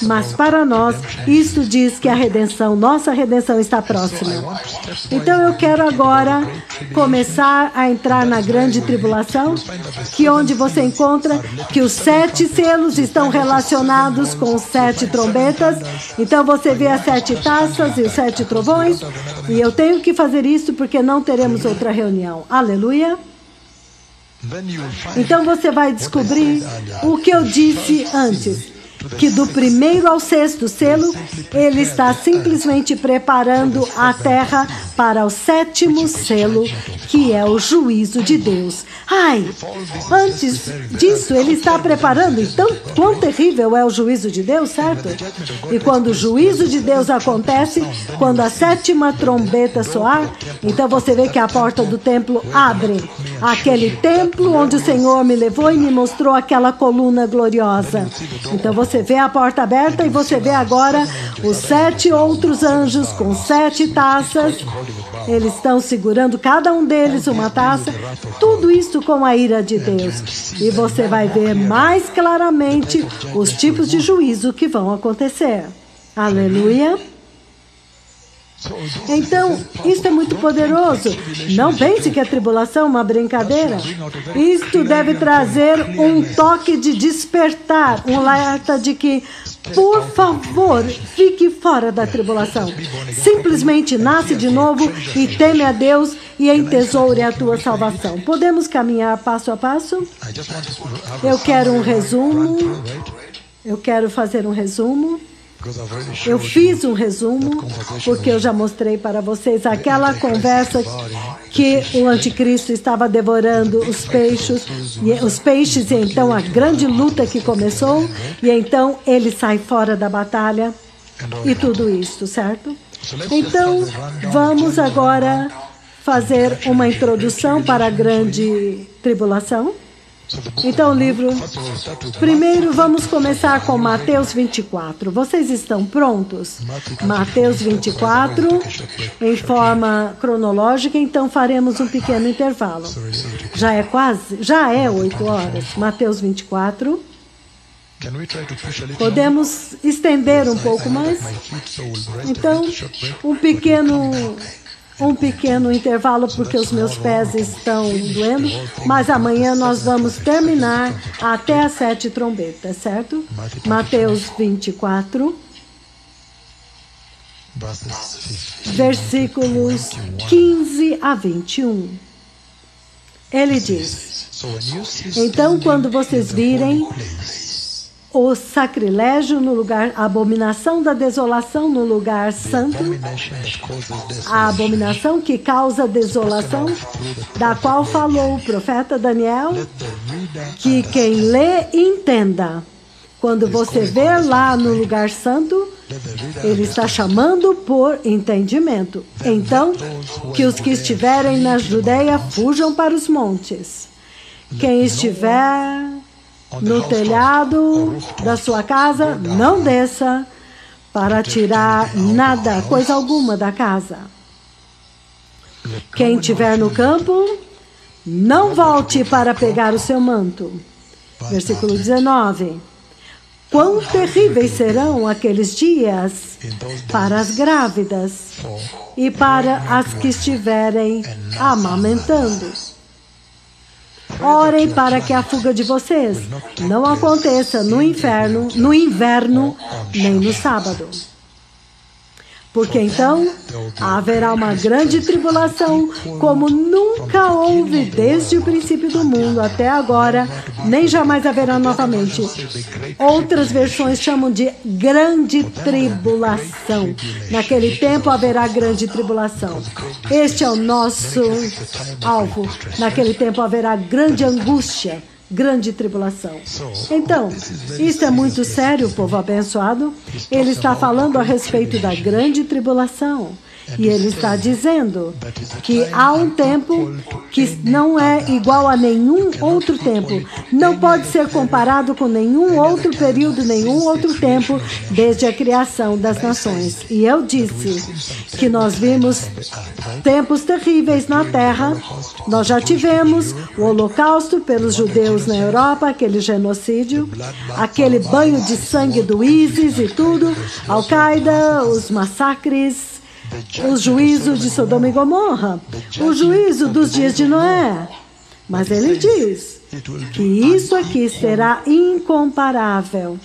Mas para nós, isso diz que a redenção, nossa redenção está próxima. Então eu quero agora começar a entrar na grande tribulação, que onde você encontra que os 7 selos estão relacionados com 7 trombetas. Então você vê as 7 taças e os 7 trovões, e eu tenho que fazer isso porque não teremos outra reunião. Aleluia! Então você vai descobrir o que eu disse antes, que do 1º ao 6º selo, ele está simplesmente preparando a terra para o 7º selo, que é o juízo de Deus. Antes disso, ele está preparando. Então, quão terrível é o juízo de Deus, certo? E quando o juízo de Deus acontece, quando a 7ª trombeta soar, então você vê que a porta do templo abre. Aquele templo onde o Senhor me levou e me mostrou aquela coluna gloriosa. Então, você vê a porta aberta e você vê agora os 7 outros anjos com 7 taças. Eles estão segurando, cada um deles, uma taça. Tudo isso com a ira de Deus. E você vai ver mais claramente os tipos de juízo que vão acontecer. Aleluia. Então, isso é muito poderoso. Não pense que a tribulação é uma brincadeira. Isto deve trazer um toque de despertar, um alerta de que, por favor, fique fora da tribulação. Simplesmente nasce de novo e teme a Deus e entesoure a tua salvação. Podemos caminhar passo a passo? Eu quero um resumo. Eu quero fazer um resumo. Eu fiz um resumo, porque eu já mostrei para vocês aquela conversa que o anticristo estava devorando os peixes, e então a grande luta que começou, e então ele sai fora da batalha, e tudo isso, certo? Então, vamos agora fazer uma introdução para a grande tribulação. Então, o livro... Primeiro, vamos começar com Mateus 24. Vocês estão prontos? Mateus 24, em forma cronológica, então faremos um pequeno intervalo. Já é 8 horas. Mateus 24. Podemos estender um pouco mais? Então, um pequeno intervalo, porque os meus pés estão doendo, mas amanhã nós vamos terminar até as 7 trombetas, certo? Mateus 24, versículos 15 a 21. Ele diz: então, quando vocês virem o sacrilégio no lugar, a abominação da desolação no lugar santo, a abominação que causa desolação, da qual falou o profeta Daniel, que quem lê entenda. Quando você vê lá no lugar santo, ele está chamando por entendimento. Então, que os que estiverem na Judeia fujam para os montes. Quem estiver no telhado da sua casa, não desça para tirar nada, coisa alguma da casa. Quem estiver no campo, não volte para pegar o seu manto. Versículo 19. Quão terríveis serão aqueles dias para as grávidas e para as que estiverem amamentando. Orem para que a fuga de vocês não aconteça no inverno, nem no sábado. Porque então haverá uma grande tribulação, como nunca houve desde o princípio do mundo até agora, nem jamais haverá novamente. Outras versões chamam de grande tribulação. Naquele tempo haverá grande tribulação. Este é o nosso alvo. Naquele tempo haverá grande angústia, grande tribulação. Então, isso é muito sério, povo abençoado. Ele está falando a respeito da grande tribulação. E ele está dizendo que há um tempo que não é igual a nenhum outro tempo. Não pode ser comparado com nenhum outro período, nenhum outro tempo, desde a criação das nações. E eu disse que nós vimos tempos terríveis na Terra. Nós já tivemos o Holocausto pelos judeus na Europa, aquele genocídio, aquele banho de sangue do ISIS e tudo, Al-Qaeda, os massacres, o juízo de Sodoma e Gomorra, o juízo dos dias de Noé. Mas ele diz que isso aqui será incomparável,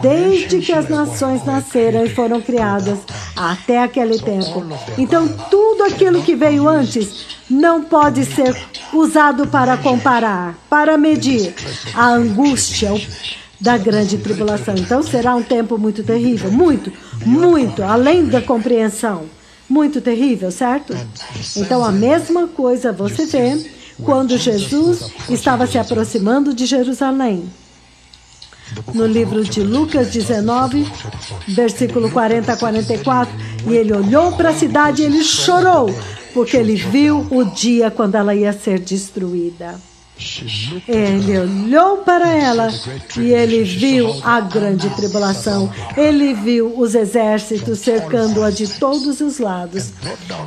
desde que as nações nasceram e foram criadas até aquele tempo. Então, tudo aquilo que veio antes não pode ser usado para comparar, para medir a angústia da grande tribulação. Então, será um tempo muito terrível, muito, além da compreensão. Muito terrível, certo? Então, a mesma coisa você vê quando Jesus estava se aproximando de Jerusalém. No livro de Lucas 19, versículo 40 a 44, e ele olhou para a cidade e ele chorou, porque ele viu o dia quando ela ia ser destruída. Ele olhou para ela e ele viu a grande tribulação. Ele viu os exércitos cercando-a de todos os lados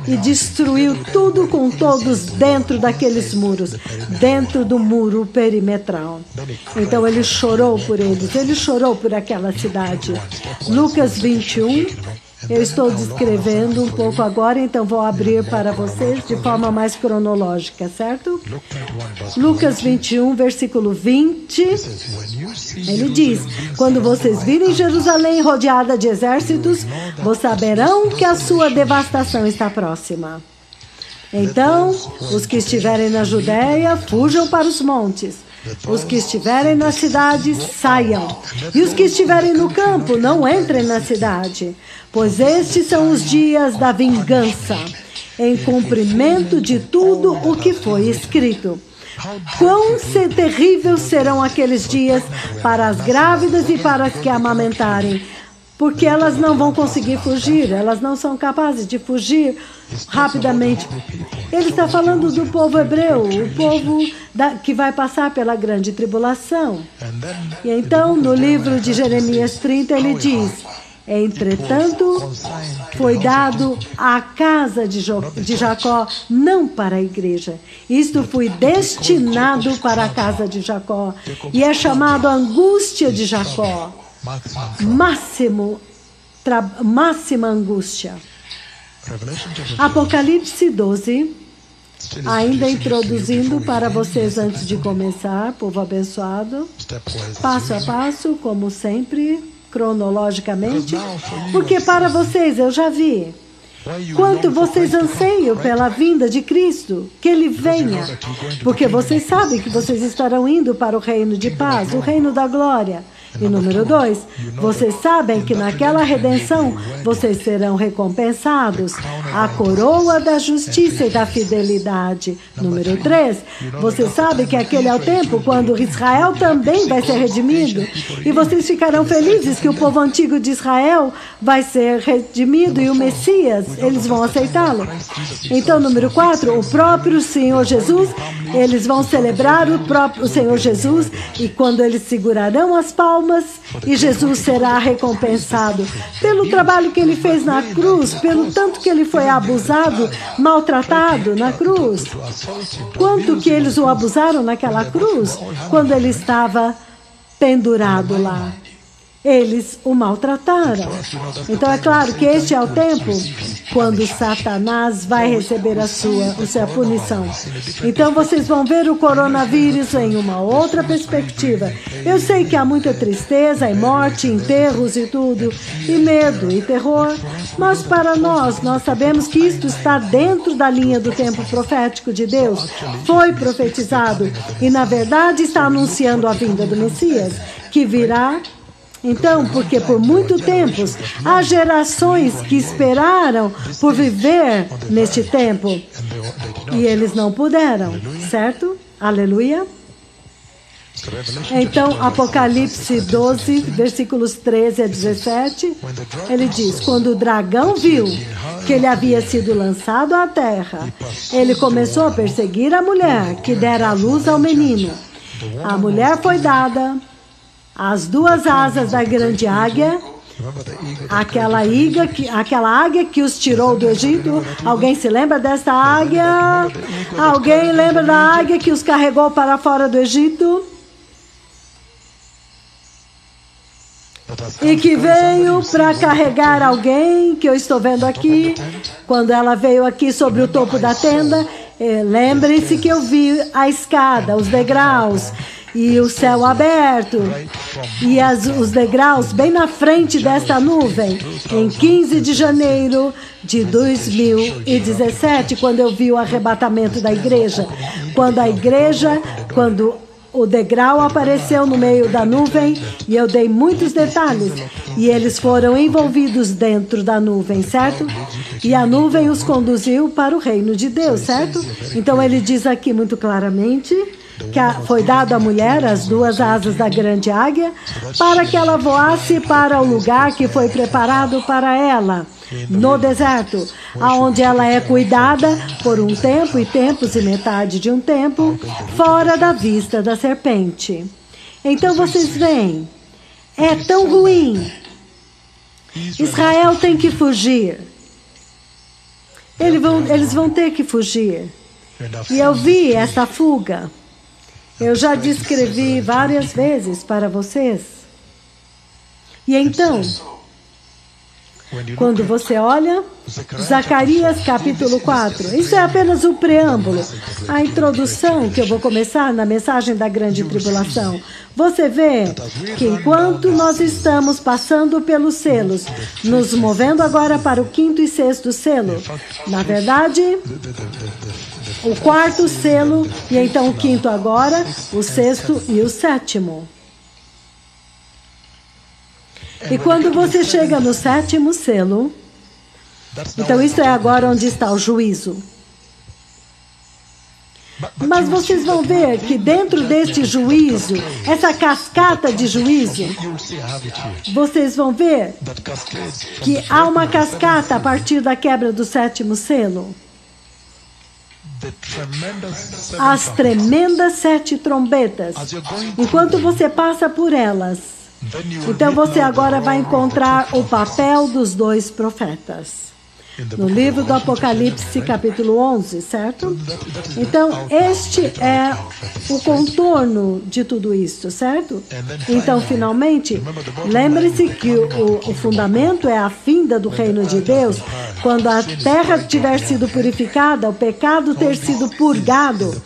e destruiu tudo com todos dentro daqueles muros, dentro do muro perimetral. Então ele chorou por eles, ele chorou por aquela cidade. Lucas 21. Eu estou descrevendo um pouco agora, então vou abrir para vocês de forma mais cronológica, certo? Lucas 21, versículo 20, ele diz: quando vocês virem Jerusalém rodeada de exércitos, vocês saberão que a sua devastação está próxima. Então, os que estiverem na Judéia, fujam para os montes. Os que estiverem na cidade, saiam. E os que estiverem no campo, não entrem na cidade. Pois estes são os dias da vingança, em cumprimento de tudo o que foi escrito. Quão terríveis serão aqueles dias para as grávidas e para as que amamentarem, porque elas não vão conseguir fugir, elas não são capazes de fugir rapidamente. Ele está falando do povo hebreu, o povo que vai passar pela grande tribulação. E então, no livro de Jeremias 30, ele diz: entretanto, foi dado à casa de Jacó, não para a igreja. Isto foi destinado para a casa de Jacó. E é chamado angústia de Jacó. Máxima angústia. Apocalipse 12, ainda introduzindo para vocês antes de começar, povo abençoado, passo a passo, como sempre, cronologicamente, porque para vocês eu já vi. Quanto vocês anseiam pela vinda de Cristo, que Ele venha, porque vocês sabem que vocês estarão indo para o reino de paz, o reino da glória. E número 2, vocês sabem que naquela redenção vocês serão recompensados a coroa da justiça e da fidelidade. Número 3, vocês sabem que aquele é o tempo quando Israel também vai ser redimido. E vocês ficarão felizes que o povo antigo de Israel vai ser redimido e o Messias, eles vão aceitá-lo. Então, número 4, o próprio Senhor Jesus, eles vão celebrar o Senhor Jesus e quando eles segurarão as palmas, e Jesus será recompensado pelo trabalho que ele fez na cruz, pelo tanto que ele foi abusado, maltratado na cruz. Quanto que eles o abusaram naquela cruz, quando ele estava pendurado lá. Eles o maltrataram. Então é claro que este é o tempo quando Satanás vai receber a sua punição. Então vocês vão ver o coronavírus em uma outra perspectiva. Eu sei que há muita tristeza e morte, enterros e tudo, e medo e terror, mas para nós sabemos que isto está dentro da linha do tempo profético de Deus. Foi profetizado e na verdade está anunciando a vinda do Messias, que virá. Então, porque por muito tempo há gerações que esperaram por viver neste tempo e eles não puderam, certo? Aleluia. Então, Apocalipse 12, versículos 13 a 17, ele diz: quando o dragão viu que ele havia sido lançado à terra, ele começou a perseguir a mulher que dera a luz ao menino. A mulher foi dada as duas asas da grande águia, aquela águia que os tirou do Egito. Alguém se lembra desta águia? Alguém lembra da águia que os carregou para fora do Egito? E que veio para carregar alguém, que eu estou vendo aqui, quando ela veio aqui sobre o topo da tenda. Lembre-se que eu vi a escada, os degraus, e o céu aberto, e os degraus bem na frente desta nuvem, em 15 de janeiro de 2017, quando eu vi o arrebatamento da igreja. Quando o degrau apareceu no meio da nuvem, e eu dei muitos detalhes, e eles foram envolvidos dentro da nuvem, certo? E a nuvem os conduziu para o reino de Deus, certo? Então ele diz aqui muito claramente que foi dado à mulher, as duas asas da grande águia, para que ela voasse para o lugar que foi preparado para ela, no deserto, aonde ela é cuidada por um tempo e tempos e metade de um tempo, fora da vista da serpente. Então vocês veem, é tão ruim. Israel tem que fugir. Eles vão ter que fugir. E eu vi essa fuga. Eu já descrevi várias vezes para vocês. E então, quando você olha, Zacarias capítulo 4, isso é apenas o preâmbulo, a introdução que eu vou começar na mensagem da grande tribulação. Você vê que enquanto nós estamos passando pelos selos, nos movendo agora para o 5º e 6º selo, na verdade, o 4º selo, e então o 5º agora, o 6º e o 7º. E quando você chega no 7º selo, então isso é agora onde está o juízo. Mas vocês vão ver que dentro deste juízo, essa cascata de juízo, vocês vão ver que há uma cascata a partir da quebra do 7º selo. As tremendas 7 trombetas. Enquanto você passa por elas, então você agora vai encontrar o papel dos 2 profetas. No livro do Apocalipse, capítulo 11, certo? Então, este é o contorno de tudo isso, certo? Então, finalmente, lembre-se que o fundamento é a finda do reino de Deus. Quando a terra tiver sido purificada, o pecado ter sido purgado,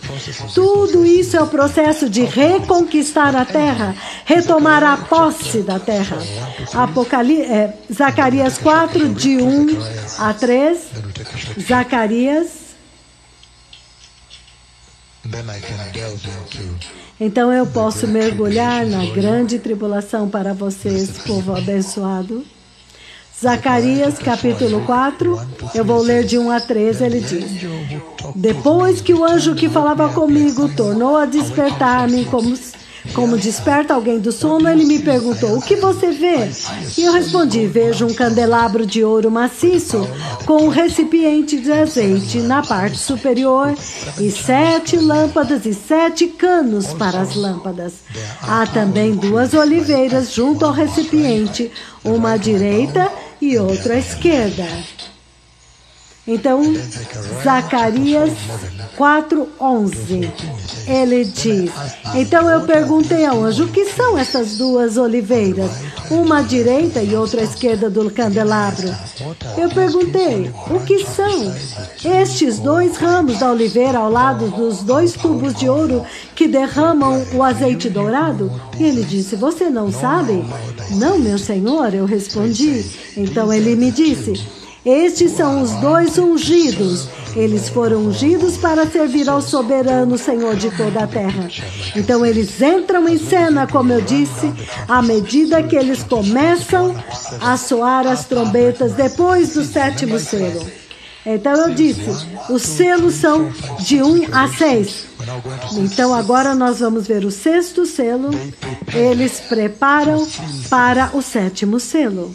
tudo isso é o processo de reconquistar a terra, retomar a posse da terra. Zacarias 4, de 1 a 3, Zacarias. Então eu posso mergulhar na grande tribulação para vocês, povo abençoado. Zacarias capítulo 4, eu vou ler de 1 a 3, ele diz: depois que o anjo que falava comigo tornou a despertar-me como desperta alguém do sono, ele me perguntou: o que você vê? E eu respondi: vejo um candelabro de ouro maciço com um recipiente de azeite na parte superior e 7 lâmpadas e 7 canos para as lâmpadas. Há também 2 oliveiras junto ao recipiente, uma à direita e outra à esquerda. Então, Zacarias 4:11, ele diz: então eu perguntei ao anjo: o que são essas 2 oliveiras, uma à direita e outra à esquerda do candelabro? Eu perguntei: o que são estes 2 ramos da oliveira ao lado dos 2 tubos de ouro que derramam o azeite dourado? E ele disse: você não sabe? Não, meu senhor, eu respondi. Então ele me disse: estes são os 2 ungidos. Eles foram ungidos para servir ao soberano Senhor de toda a terra. Então eles entram em cena, como eu disse, à medida que eles começam a soar as trombetas depois do 7º selo. Então eu disse, os selos são de 1 a 6. Então agora nós vamos ver o 6º selo. Eles preparam para o 7º selo.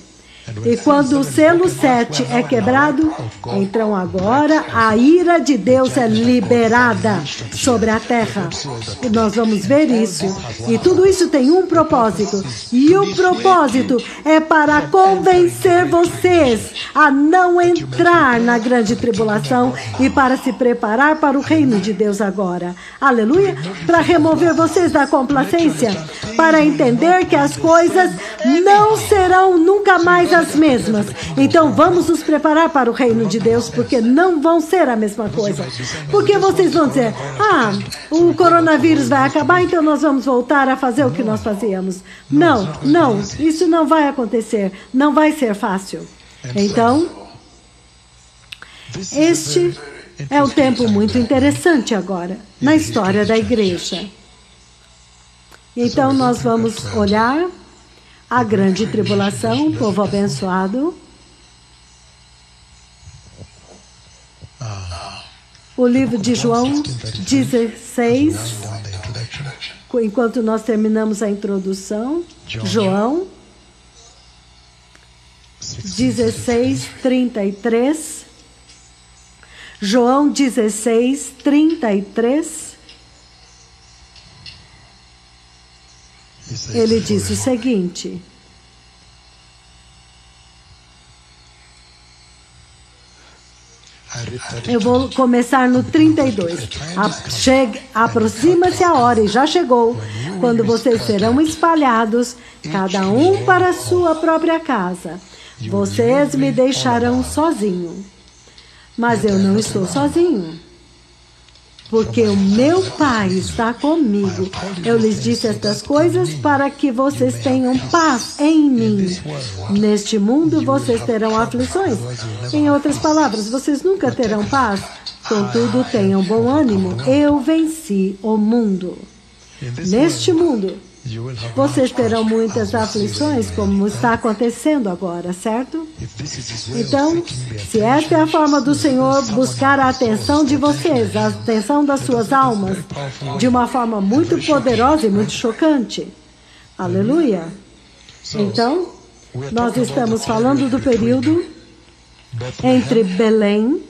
E quando o selo 7 é quebrado, então agora a ira de Deus é liberada sobre a terra. E nós vamos ver isso. E tudo isso tem um propósito. E o propósito é para convencer vocês a não entrar na grande tribulação e para se preparar para o reino de Deus agora. Aleluia! Para remover vocês da complacência, para entender que as coisas não serão nunca mais as mesmas. Então vamos nos preparar para o reino de Deus, porque não vão ser a mesma coisa. Porque vocês vão dizer: o coronavírus vai acabar, então nós vamos voltar a fazer o que nós fazíamos. Não, isso não vai acontecer. Não vai ser fácil. Então, este é um tempo muito interessante agora, na história da igreja. Então nós vamos olhar a grande tribulação, povo abençoado. O livro de João 16, enquanto nós terminamos a introdução. João 16:33. João 16:33. Ele diz o seguinte: eu vou começar no 32. Aproxima-se a hora, e já chegou, quando vocês serão espalhados, cada um para a sua própria casa. Vocês me deixarão sozinho. Mas eu não estou sozinho, porque o meu Pai está comigo. Eu lhes disse estas coisas para que vocês tenham paz em mim. Neste mundo vocês terão aflições. Em outras palavras, vocês nunca terão paz. Contudo, tenham bom ânimo. Eu venci o mundo. Neste mundo, vocês terão muitas aflições, como está acontecendo agora, certo? Então, se esta é a forma do Senhor buscar a atenção de vocês, a atenção das suas almas, de uma forma muito poderosa e muito chocante. Aleluia! Então, nós estamos falando do período entre Belém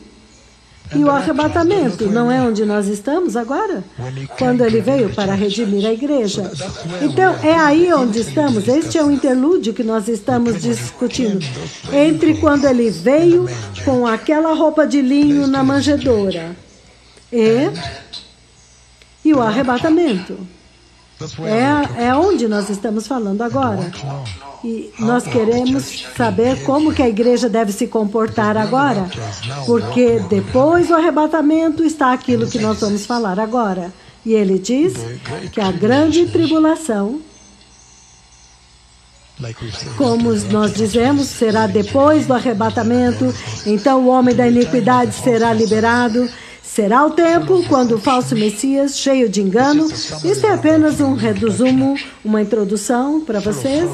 e o arrebatamento. Não é onde nós estamos agora? Quando ele veio para redimir a igreja. Então, é aí onde estamos. Este é o interlúdio que nós estamos discutindo. Entre quando ele veio com aquela roupa de linho na manjedoura e o arrebatamento. É onde nós estamos falando agora. E nós queremos saber como que a igreja deve se comportar agora, porque depois do arrebatamento está aquilo que nós vamos falar agora. E ele diz que a grande tribulação, como nós dizemos, será depois do arrebatamento. Então o homem da iniquidade será liberado. Será o tempo quando o falso Messias, cheio de engano, isso é apenas um resumo, uma introdução para vocês,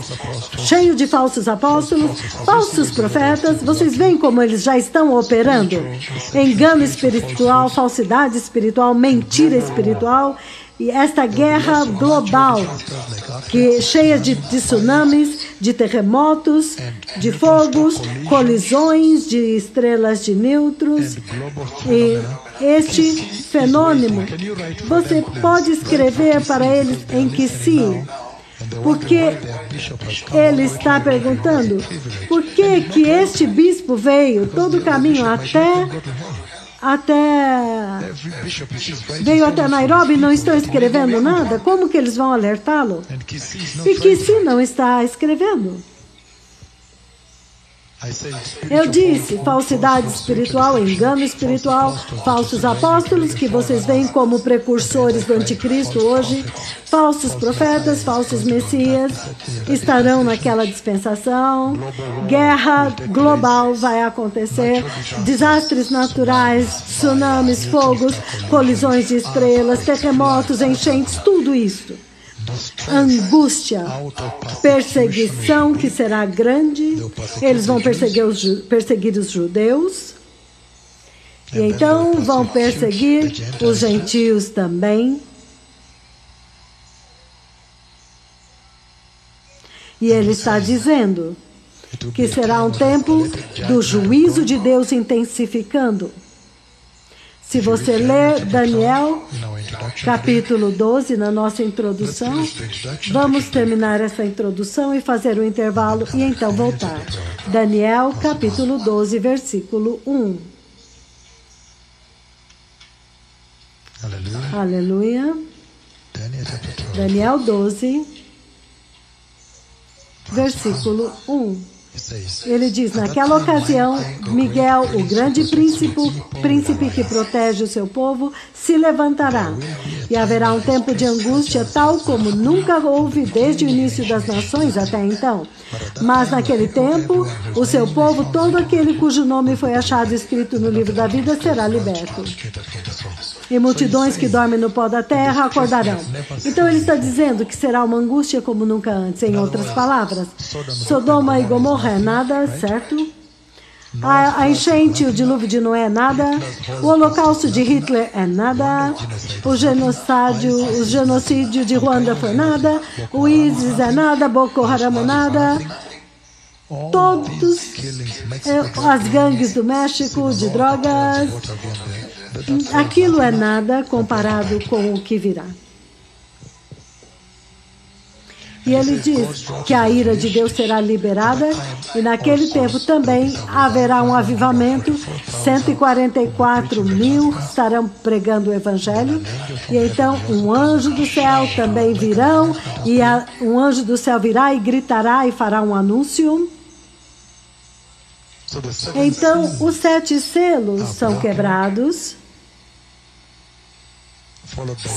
cheio de falsos apóstolos, falsos profetas, vocês veem como eles já estão operando? Engano espiritual, falsidade espiritual, mentira espiritual, e esta guerra global, que cheia de tsunamis, de terremotos, de fogos, colisões de estrelas de nêutrons. E este fenômeno, você pode escrever para eles em que si, porque ele está perguntando por que este bispo veio todo o caminho veio até Nairobi e não estão escrevendo nada? Como que eles vão alertá-lo? E que se não está escrevendo? Eu disse, falsidade espiritual, engano espiritual, falsos apóstolos, que vocês veem como precursores do anticristo hoje, falsos profetas, falsos messias, estarão naquela dispensação, guerra global vai acontecer, desastres naturais, tsunamis, fogos, colisões de estrelas, terremotos, enchentes, tudo isso. Angústia, perseguição que será grande, eles vão perseguir os judeus, e então vão perseguir os gentios também. E ele está dizendo que será um tempo do juízo de Deus intensificando. Se você ler Daniel, capítulo 12, na nossa introdução, vamos terminar essa introdução e fazer um intervalo e então voltar. Daniel, capítulo 12, versículo 1. Aleluia. Daniel 12, versículo 1. Ele diz, naquela ocasião, Miguel, o grande príncipe que protege o seu povo, se levantará. E haverá um tempo de angústia tal como nunca houve desde o início das nações até então. Mas naquele tempo, o seu povo, todo aquele cujo nome foi achado escrito no livro da vida, será liberto. E multidões que dormem no pó da terra acordarão. Então ele está dizendo que será uma angústia como nunca antes. Em outras palavras, Sodoma e Gomorra é nada, certo? A enchente, o dilúvio de Noé é nada. O holocausto de Hitler é nada. O genocídio de Ruanda foi nada. O ISIS é nada. Boko Haram é nada. Todos as gangues do México de drogas, aquilo é nada comparado com o que virá. E ele diz que a ira de Deus será liberada e naquele tempo também haverá um avivamento. 144 mil estarão pregando o evangelho e então um anjo do céu também virão e um anjo do céu virá e gritará e fará um anúncio. Então os 7 selos são quebrados,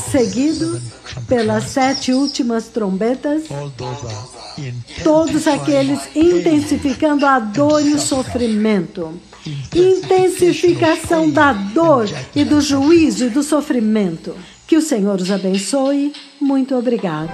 seguido pelas 7 últimas trombetas, todos aqueles intensificando a dor e o sofrimento. Intensificação da dor e do juízo e do sofrimento. Que o Senhor os abençoe. Muito obrigado.